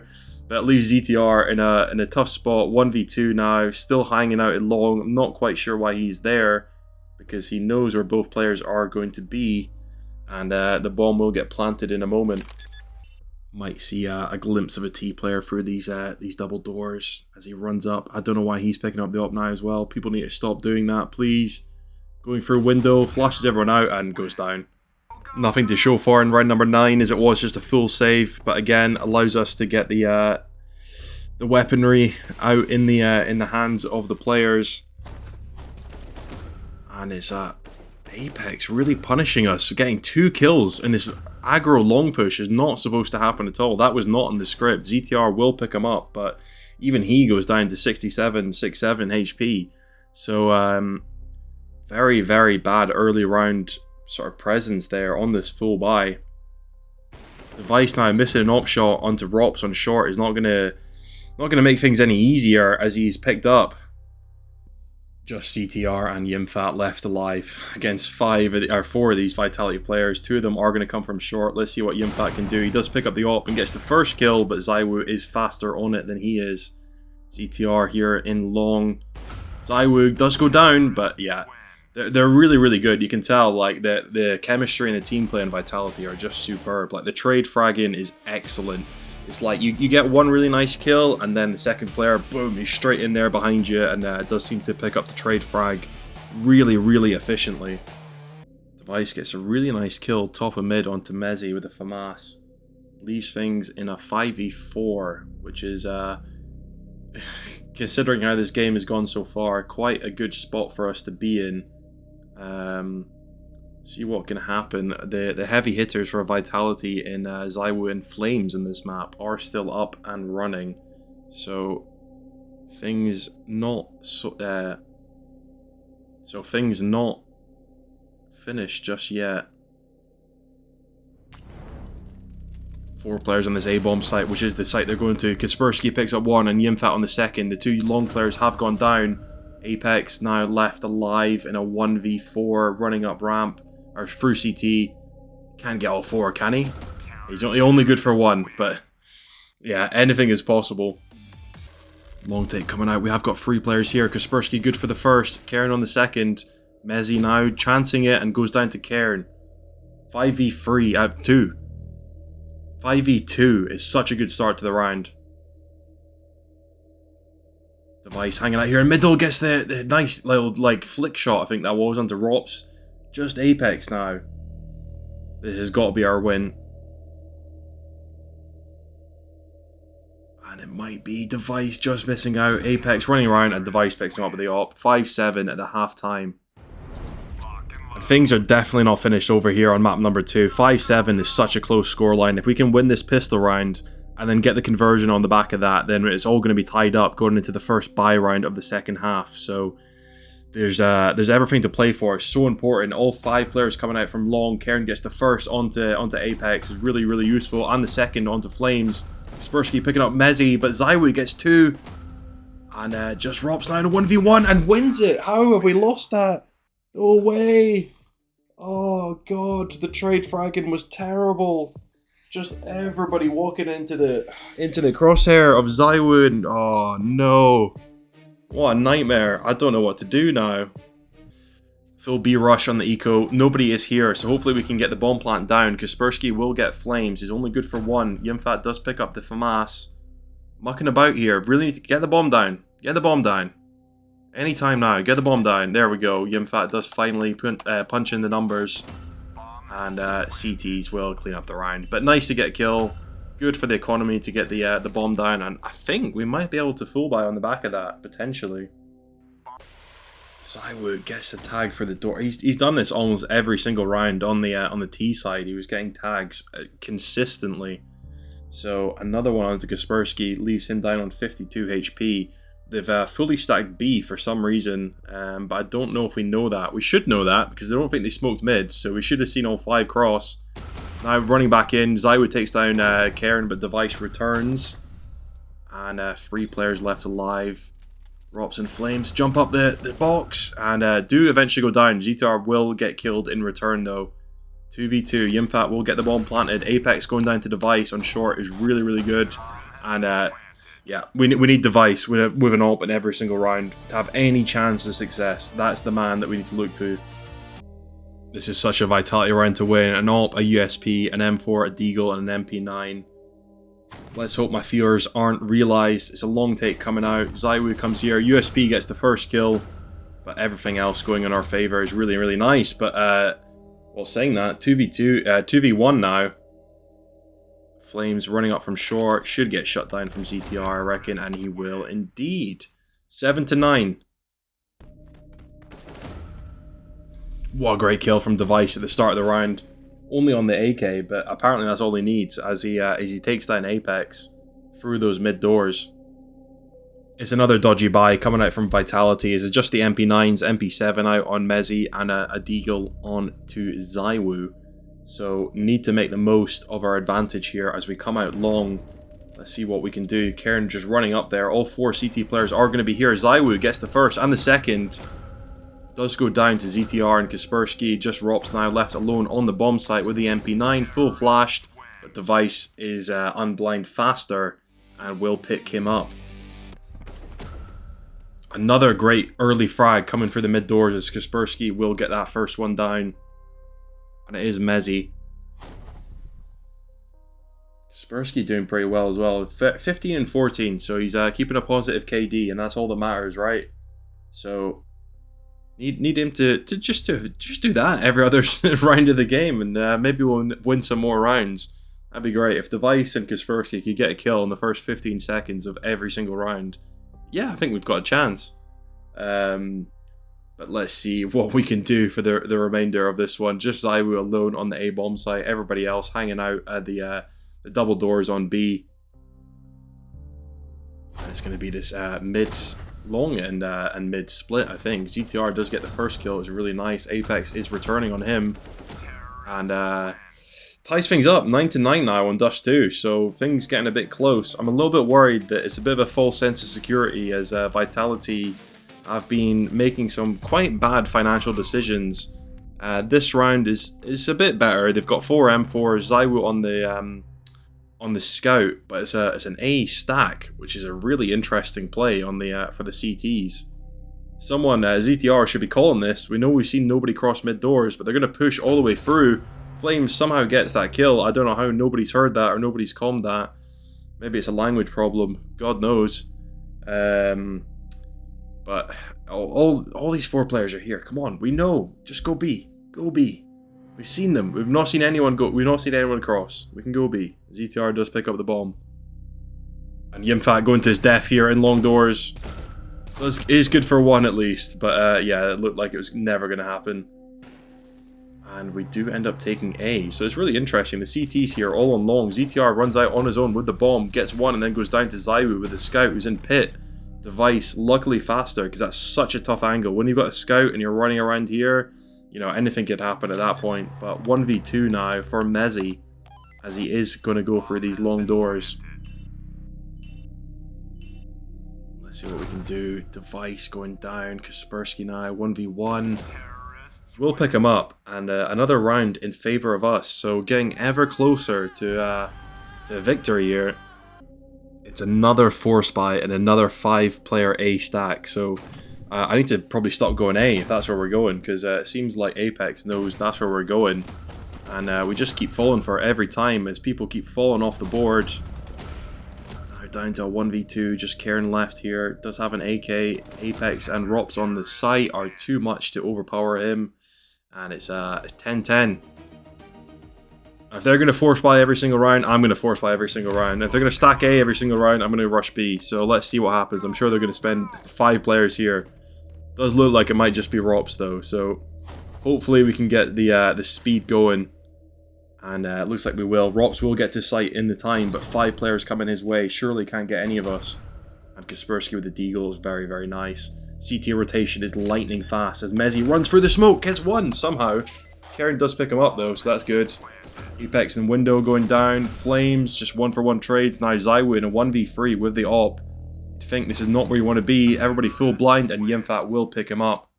But leaves ZTR in a tough spot. 1v2 now, still hanging out in long. I'm not quite sure why he's there, because he knows where both players are going to be, and the bomb will get planted in a moment. Might see a glimpse of a T player through these double doors as he runs up. I don't know why he's picking up the AWP now as well. People need to stop doing that, please. Going through a window, flashes everyone out, and goes down. Nothing to show for in round number 9, as it was just a full save, but again allows us to get the weaponry out in the hands of the players. And it's Apex really punishing us. So getting 2 kills in this aggro long push is not supposed to happen at all. That was not in the script. ZTR will pick him up, but even he goes down to 67 HP. So very, very bad early round sort of presence there on this full buy. Device now missing an AWP shot onto Rops on short is not gonna make things any easier, as he's picked up. Just CTR and Yimfat left alive against 4 of these Vitality players. 2 of them are going to come from short. Let's see what Yimfat can do. He does pick up the AWP and gets the first kill, but Zywoo is faster on it than he is. CTR here in long. Zywoo does go down, but yeah, they're really, really good. You can tell, like, the chemistry and the team play in Vitality are just superb. Like, the trade fragging is excellent. It's like you get one really nice kill, and then the second player, boom, he's straight in there behind you, and it does seem to pick up the trade frag really, really efficiently. Device gets a really nice kill top of mid onto Mezzi with a FAMAS. Leaves things in a 5v4, which is, considering how this game has gone so far, quite a good spot for us to be in. See what can happen. The heavy hitters for Vitality in Zywoo and Flames in this map are still up and running, so things not things not finished just yet. 4 players on this A-bomb site, which is the site they're going to. Kaspersky picks up one and Yimfat on the second. The 2 long players have gone down. Apex now left alive in a 1v4 running up ramp, or through CT. Can't get all 4, can he? He's only good for 1, but yeah, anything is possible. Long take coming out. We have got 3 players here. Kaspersky good for the first, Cairn on the second. Mezzi now chancing it and goes down to Cairn. 5v3, 2. 5v2 is such a good start to the round. Device hanging out here in middle, gets the nice little like flick shot, I think that was, onto Rops. Just Apex now. This has got to be our win. And it might be Device just missing out. Apex running around and Device picks him up with the op. 5-7 at the half time. And things are definitely not finished over here on map number 2. 5-7 is such a close scoreline. If we can win this pistol round and then get the conversion on the back of that, then it's all going to be tied up going into the first buy round of the second half. So there's everything to play for. It's so important. All 5 players coming out from long. Cairn gets the first onto Apex is really, really useful. And the second onto Flames. Kaspersky picking up Mezzi, but Zywoo gets 2. And just Rops now in a 1v1 and wins it. How have we lost that? No way. Oh god, the trade fragging was terrible. Just everybody walking into the crosshair of Zywoo, and oh no. What a nightmare. I don't know what to do now. Full B rush on the eco. Nobody is here, so hopefully we can get the bomb plant down. Kaspersky will get Flames. He's only good for 1. Yimfat does pick up the FAMAS. Mucking about here. Really need to get the bomb down. Get the bomb down. Anytime now. Get the bomb down. There we go. Yimfat does finally punch in the numbers. And CTs will clean up the round. But nice to get a kill. Good for the economy to get the bomb down. And I think we might be able to full buy on the back of that, potentially. Zywoo gets the tag for the door. He's done this almost every single round on the T side. He was getting tags consistently. So another one onto Kaspersky leaves him down on 52 HP. They've fully stacked B for some reason, but I don't know if we know that. We should know that because I don't think they smoked mid, so we should have seen all 5 cross. Now running back in, Zywoo takes down Cairn, but Device returns. And 3 players left alive. Rops and Flames jump up the box and do eventually go down. GTR will get killed in return though. 2v2, Yimfat will get the bomb planted. Apex going down to Device on short is really, really good. And yeah, we need Device with an AWP in every single round to have any chance of success. That's the man that we need to look to. This is such a vitality round to win. An AWP, a USP, an M4, a Deagle, and an MP9. Let's hope my fears aren't realised. It's a long take coming out. Zywoo comes here. USP gets the first kill. But everything else going in our favour is really, really nice. But, well, saying that, 2v1 now. Flames running up from short. Should get shut down from ZTR, I reckon. And he will indeed. 7-9. What a great kill from Device at the start of the round. Only on the AK, but apparently that's all he needs as he takes down Apex through those mid doors. It's another dodgy buy coming out from Vitality. Is it just the MP9s, MP7 out on Mezzi, and a Deagle on to Zywoo. So need to make the most of our advantage here as we come out long. Let's see what we can do. Cairn just running up there. All 4 CT players are going to be here. Zywoo gets the first and the second. Does go down to ZTR and Kaspersky. Just Rops now left alone on the bomb site with the MP9 full flashed, but Device is unblind faster and will pick him up. Another great early frag coming through the mid doors as Kaspersky will get that first one down, and it is Mezzi. Kaspersky doing pretty well as well. 15 and 14, so he's keeping a positive KD, and that's all that matters, right? So Need him to just do that every other round of the game, and maybe we'll win some more rounds. That'd be great. If Device and Kaspersky could get a kill in the first 15 seconds of every single round, yeah, I think we've got a chance. But let's see what we can do for the remainder of this one. Just Zywoo alone on the A-bomb site. Everybody else hanging out at the double doors on B. And it's going to be this mid long and mid split, I think. ZTR does get the first kill. It's really nice. Apex is returning on him. And ties things up. 9-9 now on Dust 2. So things getting a bit close. I'm a little bit worried that it's a bit of a false sense of security as Vitality have been making some quite bad financial decisions. This round is a bit better. They've got 4 M4s, Zywoo on the scout, but it's an A stack, which is a really interesting play on the for the CTs. Someone, ZTR should be calling this. We know we've seen nobody cross mid doors, but they're going to push all the way through. Flames somehow gets that kill. I don't know how nobody's heard that or nobody's calmed that. Maybe it's a language problem. God knows. But all these 4 players are here. Come on, we know. Just go B. Go B. We've seen them. We've not seen anyone go. We've not seen anyone cross. We can go B. ZTR does pick up the bomb. And Yimfat going to his death here in long doors. Is good for 1 at least. But yeah, it looked like it was never going to happen. And we do end up taking A. So it's really interesting. The CTs here all on long. ZTR runs out on his own with the bomb. Gets 1 and then goes down to Zywoo with the scout who's in pit. Device luckily faster because that's such a tough angle. When you've got a scout and you're running around here, you know, anything could happen at that point. But 1v2 now for Mezzy, as he is going to go for these long doors. Let's see what we can do. Device going down. Kaspersky now, 1v1. We'll pick him up, and another round in favor of us. So getting ever closer to victory here. It's another 4 spy and another 5-player A stack. So I need to probably stop going A if that's where we're going, because it seems like Apex knows that's where we're going. And we just keep falling for it every time as people keep falling off the board. Now down to a 1v2, just Karen left here. Does have an AK. Apex and Rops on the site are too much to overpower him. And it's 10-10. If they're going to force buy every single round, I'm going to force buy every single round. If they're going to stack A every single round, I'm going to rush B. So let's see what happens. I'm sure they're going to spend 5 players here. Does look like it might just be Rops though. So hopefully we can get the speed going. And it looks like we will. Rops will get to site in the time, but 5 players coming his way. Surely can't get any of us. And Kaspersky with the deagle is very, very nice. CT rotation is lightning fast as Mezzy runs through the smoke. Gets 1 somehow. Karen does pick him up though, so that's good. Apex and Window going down. Flames, just 1-for-1 trades. Now Zywoo in a 1v3 with the op. I think this is not where you want to be. Everybody full blind, and Yimfat will pick him up.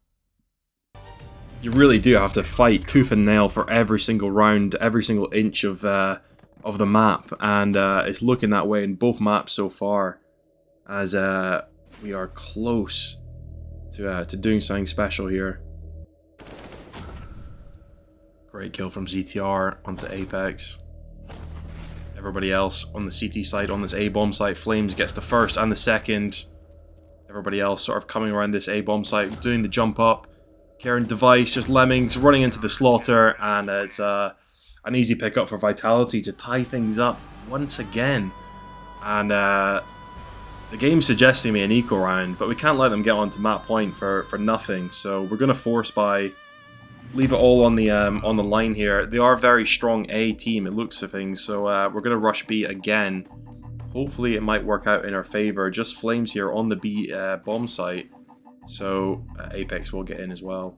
You really do have to fight tooth and nail for every single round, every single inch of the map. And it's looking that way in both maps so far. As we are close to doing something special here. Great kill from ZTR onto Apex. Everybody else on the CT side, on this A-bomb site, Flames gets the first and the second. Everybody else sort of coming around this A-bomb site, doing the jump up. Karen Device, just lemmings, running into the slaughter, and it's an easy pickup for Vitality to tie things up once again. And the game's suggesting me an equal round, but we can't let them get onto map point for nothing, so we're going to force by... Leave it all on the line here. They are a very strong A team, it looks of things, so we're going to rush B again. Hopefully it might work out in our favor. Just Flames here on the B bomb site, so Apex will get in as well.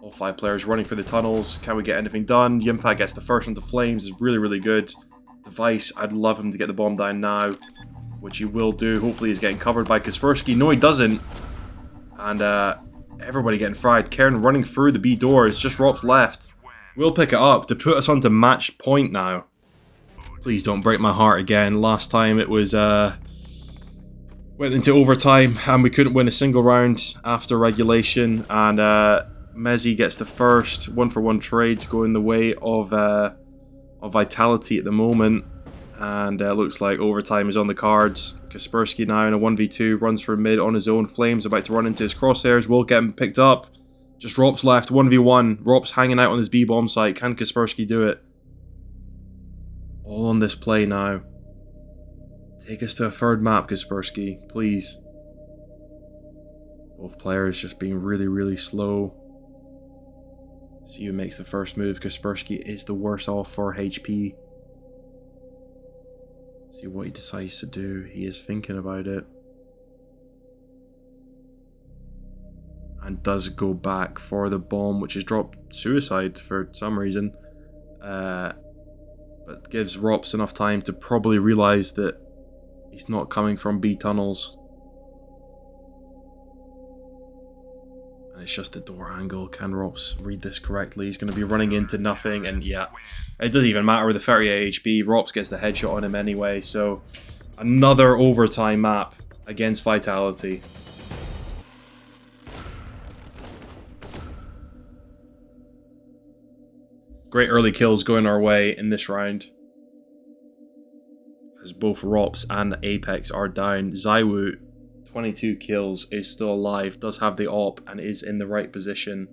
All 5 players running for the tunnels. Can we get anything done? Yimfat gets the first onto Flames, is really, really good. Device, I'd love him to get the bomb down now, which he will do. Hopefully he's getting covered by Kaspersky. No, he doesn't. And everybody getting fried. Karen running through the B doors. Just Rops left. We'll pick it up to put us onto match point now. Please don't break my heart again. Last time it was went into overtime and we couldn't win a single round after regulation. And Mezzy gets the first 1-for-1 trades going the way of Vitality at the moment. And looks like overtime is on the cards. Kaspersky now in a 1v2, runs for mid on his own. Flames about to run into his crosshairs, will get him picked up. Just Rops left, 1v1. Rops hanging out on his B-bomb site. Can Kaspersky do it? All on this play now. Take us to a 3rd map, Kaspersky, please. Both players just being really, really slow. See who makes the first move. Kaspersky is the worst off for HP. See what he decides to do. He is thinking about it. And does go back for the bomb, which is dropped suicide for some reason. But gives Rops enough time to probably realise that he's not coming from B tunnels. it's just the door angle. Can Rops read this correctly? He's going to be running into nothing, and yeah, it doesn't even matter with the 38 HP. Rops gets the headshot on him anyway, so another overtime map against Vitality. Great early kills going our way in this round, as both Rops and Apex are down. Zywoo, 22 kills, is still alive, does have the AWP, and is in the right position.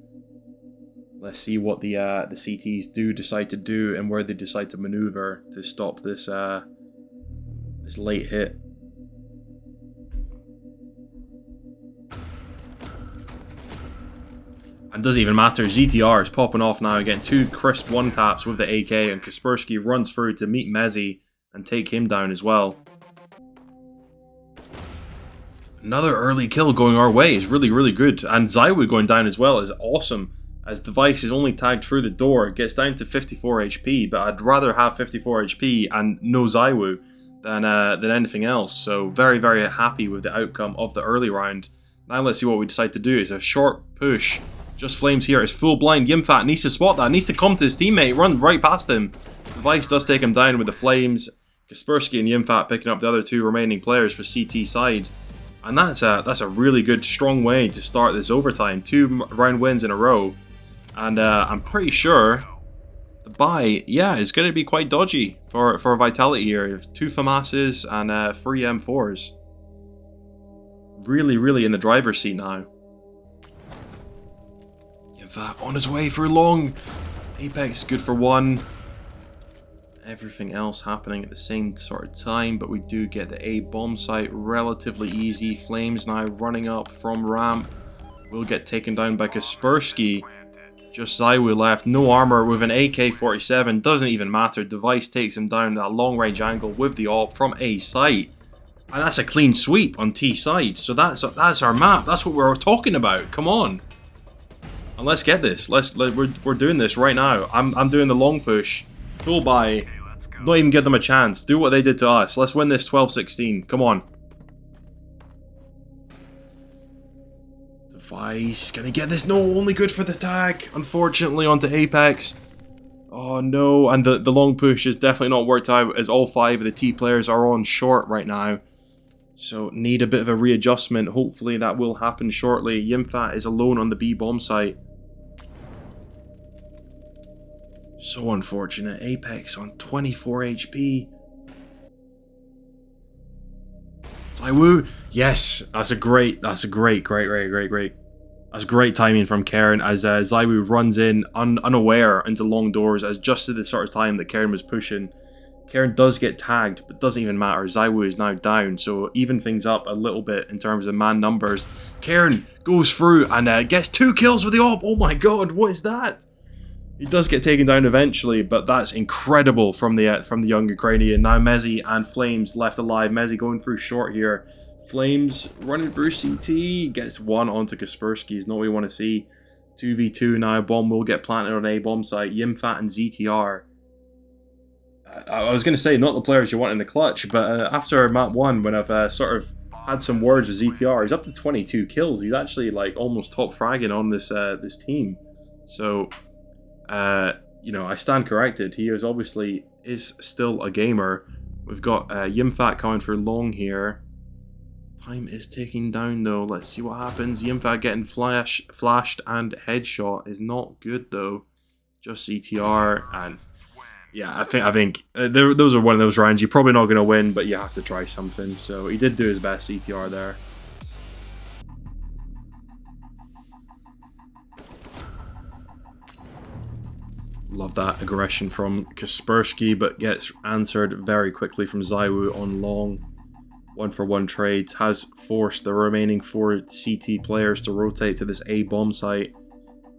Let's see what the CTs do decide to do and where they decide to maneuver to stop this this late hit. And doesn't even matter, ZTR is popping off now, getting 2 crisp 1-taps with the AK, and Kaspersky runs through to meet Mezzy and take him down as well. Another early kill going our way is really, really good. And Zywoo going down as well is awesome, as Device is only tagged through the door. It gets down to 54 HP, but I'd rather have 54 HP and no Zywoo than anything else. So very, very happy with the outcome of the early round. Now let's see what we decide to do. It's a short push. Just Flames here is full blind. Yimfat needs to spot that, needs to come to his teammate, run right past him. Device does take him down with the Flames. Kaspersky and Yimfat picking up the other 2 remaining players for CT side. And that's a really good, strong way to start this overtime. 2 round wins in a row. And I'm pretty sure the buy, yeah, is going to be quite dodgy for Vitality here. You have 2 FAMASs and 3 M4s. Really, really in the driver's seat now. Yimfat on his way for long. Apex good for 1. Everything else happening at the same sort of time, but we do get the A bomb site relatively easy. Flames now running up from ramp. Will get taken down by Kaspersky. Just Zywoo left, no armor with an AK-47, doesn't even matter. Device takes him down at a long range angle with the AWP from A site. And that's a clean sweep on T side, so that's our map. That's what we're talking about. Come on. And let's get this. We're doing this right now. I'm doing the long push. Full buy. Not even give them a chance. Do what they did to us. Let's win this 12-16. Come on. Device. Gonna get this. No, only good for the tag. Unfortunately, onto Apex. Oh no. And the long push is definitely not worked out, as all 5 of the T players are on short right now. So need a bit of a readjustment. Hopefully that will happen shortly. Yimfat is alone on the B bomb site. So unfortunate. Apex on 24 HP. Zywoo. Yes, that's great. That's great timing from Karen, as Zywoo runs in unaware into long doors, as just at the sort of time that Karen was pushing. Karen does get tagged, but doesn't even matter. Zywoo is now down, so even things up a little bit in terms of man numbers. Karen goes through and gets 2 kills with the AWP. Oh my god, what is that? He does get taken down eventually, but that's incredible from the young Ukrainian. Now Mezzy and Flames left alive. Mezzy going through short here. Flames running through CT. Gets 1 onto Kaspersky. Is not what we want to see. 2v2 now. Bomb will get planted on A bomb site. Yimfat and ZTR. I was going to say not the players you want in the clutch, but after map 1, when I've sort of had some words with ZTR, he's up to 22 kills. He's actually like almost top fragging on this this team. So... you know, I stand corrected. He is still a gamer. We've got Yimfat coming for long here. Time is ticking down though. Let's see what happens. Yimfat getting flashed and headshot is not good though. Just CTR, and yeah, I think those are one of those rounds you're probably not going to win, but you have to try something. So he did do his best CTR there. Love that aggression from Kaspersky, but gets answered very quickly from Zywoo on long. 1-for-1 trades has forced the remaining 4 CT players to rotate to this A bomb site.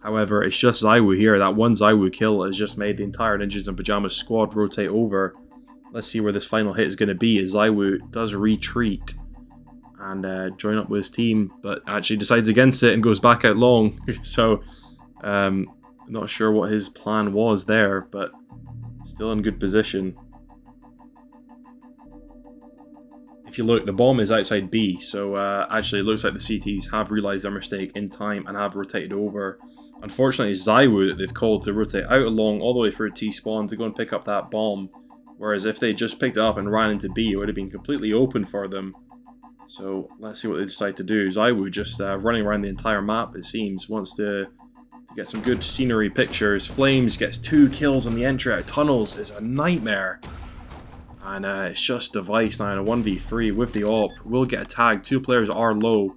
However, it's just Zywoo here. That one Zywoo kill has just made the entire Ninjas and Pajamas squad rotate over. Let's see where this final hit is going to be, as Zywoo does retreat and join up with his team, but actually decides against it and goes back out long. So, not sure what his plan was there, but still in good position. If if you look, the bomb is outside B, so actually it looks like the CTs have realised their mistake in time and have rotated over. Unfortunately, it's Zaiwu that they've called to rotate out along all the way through T-spawn to go and pick up that bomb, whereas if they just picked it up and ran into B, it would have been completely open for them. So let's see what they decide to do. Zaiwu just running around the entire map, it seems, wants to get some good scenery pictures. Flames gets 2 kills on the entry out of tunnels, is a nightmare. And it's just Device now in a 1v3 with the AWP. Will get a tag. 2 players are low.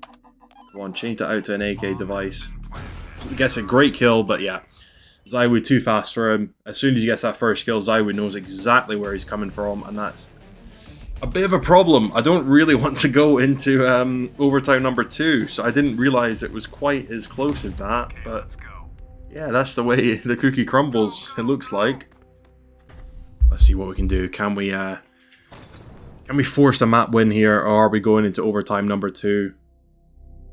Come on, change that out to an AK Device. Gets a great kill, but yeah. Zaiwu too fast for him. As soon as he gets that first kill, Zaiwu knows exactly where he's coming from, and that's a bit of a problem. I don't really want to go into overtime number 2, so I didn't realise it was quite as close as that, but yeah, that's the way the cookie crumbles, it looks like. Let's see what we can do. Can we force a map win here, or are we going into overtime number 2?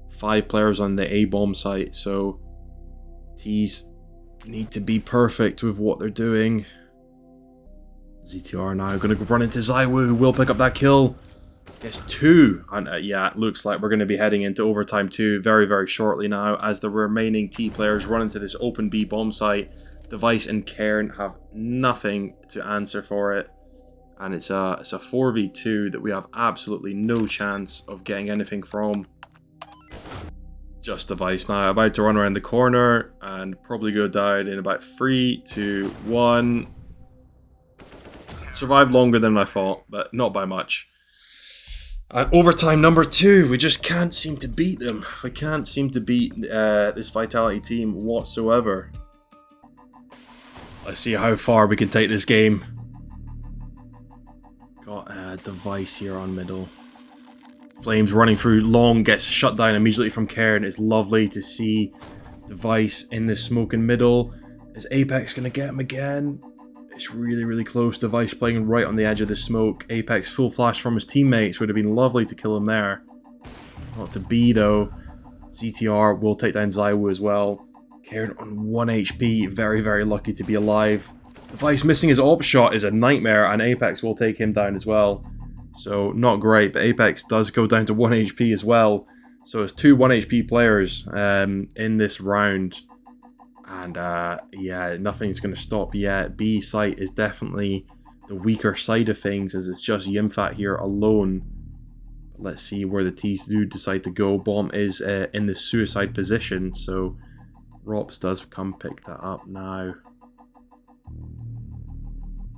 5 players on the A-bomb site, so T's need to be perfect with what they're doing. ZTR now going to run into Zaiwu, who will pick up that kill. Gets 2, and yeah, it looks like we're going to be heading into overtime 2 very, very shortly now, as the remaining T players run into this open B bomb site. Device and Cairn have nothing to answer for it, and it's a 4v2 that we have absolutely no chance of getting anything from. Just Device now, about to run around the corner and probably go down in about 3, 2, 1. Survived longer than I thought, but not by much. And overtime number 2, we just can't seem to beat them. We can't seem to beat this Vitality team whatsoever. Let's see how far we can take this game. Got a Device here on middle. Flames running through long, gets shut down immediately from Cairn. It's lovely to see Device in the smoke in middle. Is Apex going to get him again? It's really, really close. Device playing right on the edge of the smoke. Apex full flash from his teammates. Would have been lovely to kill him there. Not to be though. ZTR will take down Zaiwu as well. Cairn on 1 HP. Very, very lucky to be alive. Device missing his AWP shot is a nightmare, and Apex will take him down as well. So not great, but Apex does go down to 1 HP as well. So it's 2 1 HP players in this round. And yeah, nothing's going to stop yet. B site is definitely the weaker side of things, as it's just Yimfat here alone. But let's see where the T's do decide to go. Bomb is in the suicide position, so Rops does come pick that up now.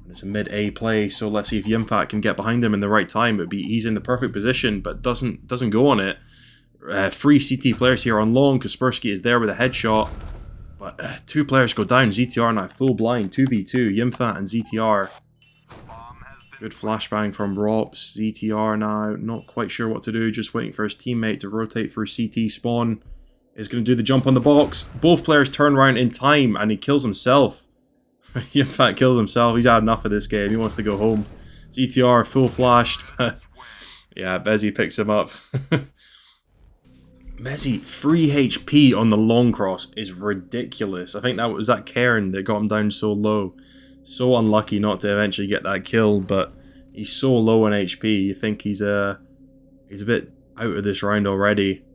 And it's a mid-A play, so let's see if Yimfat can get behind him in the right time. He's in the perfect position, but doesn't go on it. 3 CT players here on long. Kaspersky is there with a headshot. But 2 players go down. ZTR now full blind. 2v2. Yimfat and ZTR. Good flashbang from Rops. ZTR now not quite sure what to do. Just waiting for his teammate to rotate for CT spawn. Is going to do the jump on the box. Both players turn around in time and he kills himself. Yimfat kills himself. He's had enough of this game. He wants to go home. ZTR full flashed. Yeah, Bezzy picks him up. Mezzy, 3 HP on the long cross is ridiculous. I think that was that Cairn that got him down so low. So unlucky not to eventually get that kill, but he's so low on HP. You think he's a bit out of this round already.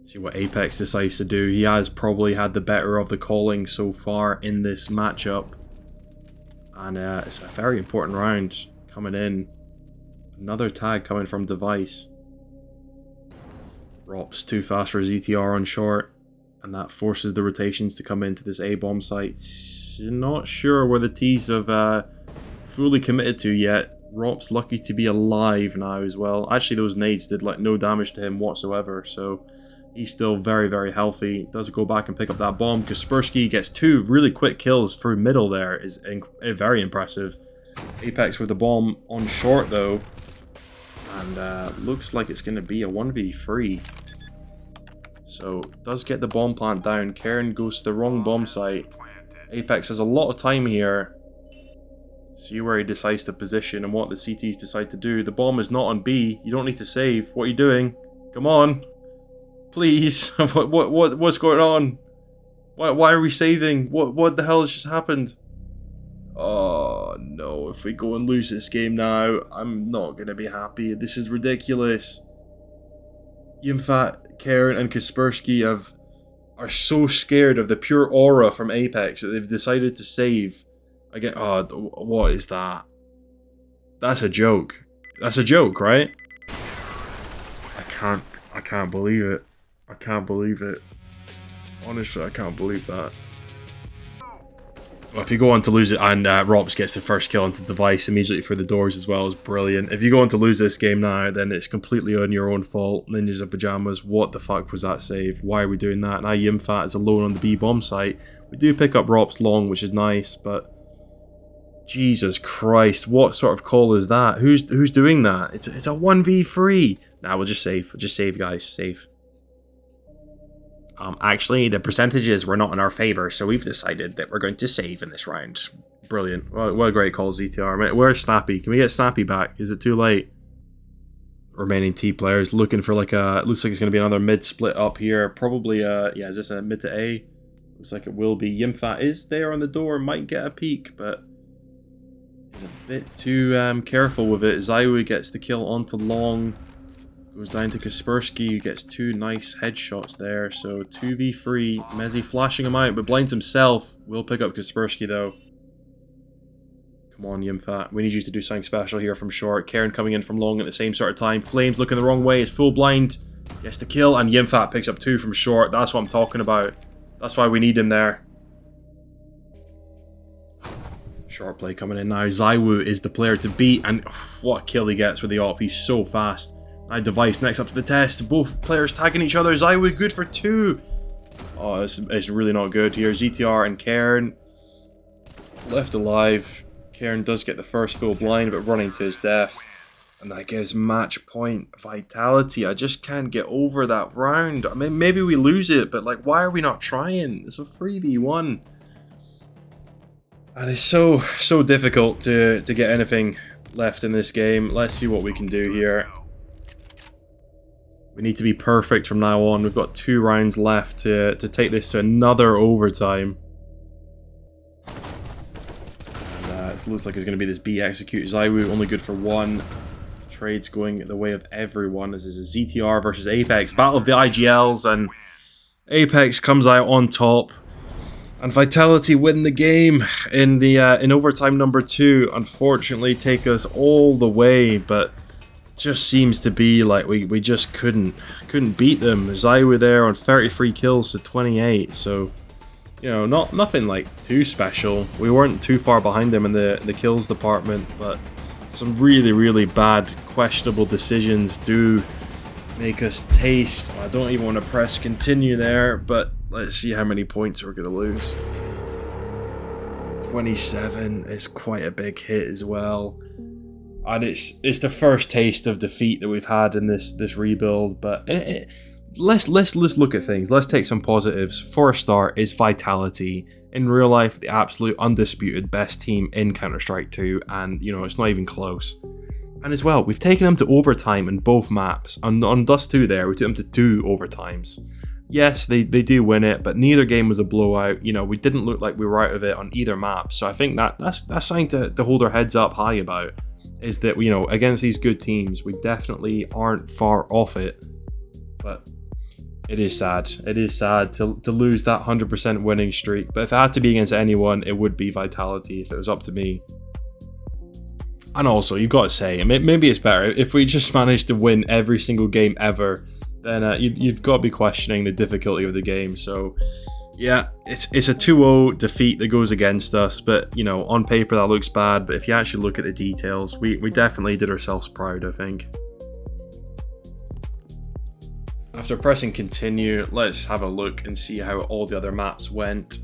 See what Apex decides to do. He has probably had the better of the calling so far in this matchup. And it's a very important round coming in. Another tag coming from Device. Rops too fast for ZTR on short. And that forces the rotations to come into this A-bomb site. Not sure where the T's have fully committed to yet. Rops lucky to be alive now as well. Actually, those nades did like no damage to him whatsoever. So he's still very, very healthy. Does go back and pick up that bomb. Kaspersky gets 2 really quick kills through middle there. Is very impressive. Apex with the bomb on short though. And looks like it's going to be a 1v3. So does get the bomb plant down. Cairn goes to the wrong bomb site. Apex has a lot of time here. See where he decides to position and what the CTs decide to do. The bomb is not on B. You don't need to save. What are you doing? Come on. Please. What's going on? Why are we saving? What the hell has just happened? Oh no, if we go and lose this game now, I'm not going to be happy. This is ridiculous. Yimfat, Karen, and Kaspersky are so scared of the pure aura from Apex that they've decided to save. Oh, what is that? That's a joke. That's a joke, right? I can't believe it. I can't believe it. Honestly, I can't believe that. Well, if you go on to lose it, and Rops gets the first kill onto the device immediately for the doors as well, is brilliant. If you go on to lose this game now, then it's completely on your own fault. Ninjas of Pajamas, what the fuck was that save? Why are we doing that? Now Yimfat is alone on the B bomb site. We do pick up Rops long, which is nice, but Jesus Christ, what sort of call is that? Who's doing that? It's a 1v3. Nah, we'll just save. Just save, guys. Save. Actually, the percentages were not in our favor, so we've decided that we're going to save in this round. Brilliant. What a great call, ZTR. Where's Snappy? Can we get Snappy back? Is it too late? Remaining T players looking for like a... Looks like it's going to be another mid split up here. Probably, yeah, is this a mid to A? Looks like it will be. Yimfat is there on the door. Might get a peek, but... he's a bit too careful with it. Zaiwu gets the kill onto long. Goes down to Kaspersky, who gets 2 nice headshots there. So 2v3. Mezzi flashing him out, but blinds himself. Will pick up Kaspersky though. Come on, Yimfat. We need you to do something special here from short. Karen coming in from long at the same sort of time. Flames looking the wrong way. Is full blind. Gets the kill, and Yimfat picks up 2 from short. That's what I'm talking about. That's why we need him there. Short play coming in now. Zaiwu is the player to beat, and what a kill he gets with the AWP. He's so fast. Now Device next up to the test. Both players tagging each other. Zaiwu good for 2. Oh, it's really not good here. ZTR and Karen left alive. Karen does get the first full blind, but running to his death. And that gives match point vitality. I just can't get over that round. I mean, maybe we lose it, but like, why are we not trying? It's a 3v1. And it's so difficult to get anything left in this game. Let's see what we can do here. We need to be perfect from now on. We've got 2 rounds left to take this to another overtime. And it looks like it's going to be this B execute. Zaiwu only good for 1. Trade's going the way of everyone. This is a ZTR versus Apex. Battle of the IGLs, and Apex comes out on top. And Vitality win the game in the in overtime number 2. Unfortunately, take us all the way, but just seems to be like we just couldn't beat them. Zaiwu there on 33 kills to 28, so you know, nothing like too special. We weren't too far behind them in the kills department, but some really bad, questionable decisions do make us taste. I don't even want to press continue there, but let's see how many points we're gonna lose. 27 is quite a big hit as well. And it's the first taste of defeat that we've had in this rebuild, but let's look at things. Let's take some positives. For a start, is Vitality in real life the absolute undisputed best team in Counter-Strike 2, and you know, it's not even close. And as well, we've taken them to overtime in both maps. On Dust 2 there, we took them to 2 overtimes. Yes, they do win it, but neither game was a blowout. You know, we didn't look like we were out of it on either map, so I think that's something to hold our heads up high about. Is that, you know, against these good teams, we definitely aren't far off it. But it is sad. It is sad to lose that 100% winning streak. But if it had to be against anyone, it would be Vitality if it was up to me. And also, you've got to say, maybe it's better if we just managed to win every single game ever, then you've got to be questioning the difficulty of the game. So yeah, it's a 2-0 defeat that goes against us, but you know, on paper that looks bad, but if you actually look at the details, we definitely did ourselves proud, I think. After pressing continue, let's have a look and see how all the other maps went.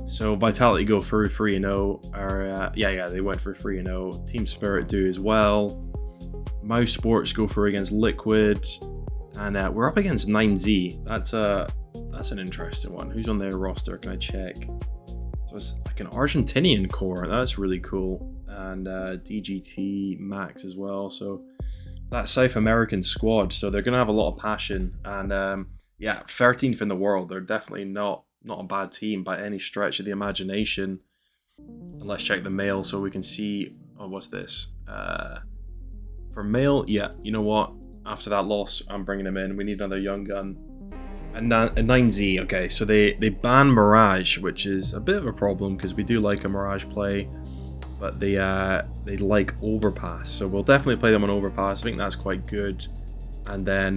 So Vitality go through 3-0, or yeah, they went for 3-0. Team Spirit do as well. Mouse Sports go through against Liquid, and we're up against 9Z. That's an interesting one. Who's on their roster? Can I check? So it's like an Argentinian core. That's really cool. And DGT Max as well. So that South American squad. So they're going to have a lot of passion. And yeah, 13th in the world. They're definitely not a bad team by any stretch of the imagination. And let's check the male so we can see. Oh, what's this? For male, yeah. You know what? After that loss, I'm bringing him in. We need another young gun. A 9Z. Okay, so they ban Mirage, which is a bit of a problem because we do like a Mirage play, but they like Overpass. So we'll definitely play them on Overpass. I think that's quite good. And then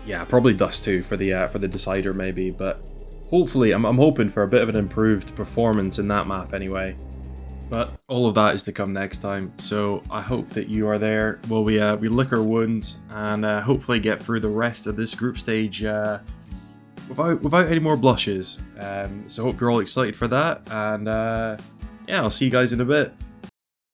yeah, probably Dust 2 for the Decider maybe, but hopefully I'm hoping for a bit of an improved performance in that map anyway. But all of that is to come next time, so I hope that you are there. Well, we lick our wounds and hopefully get through the rest of this group stage without any more blushes. So hope you're all excited for that, and yeah, I'll see you guys in a bit.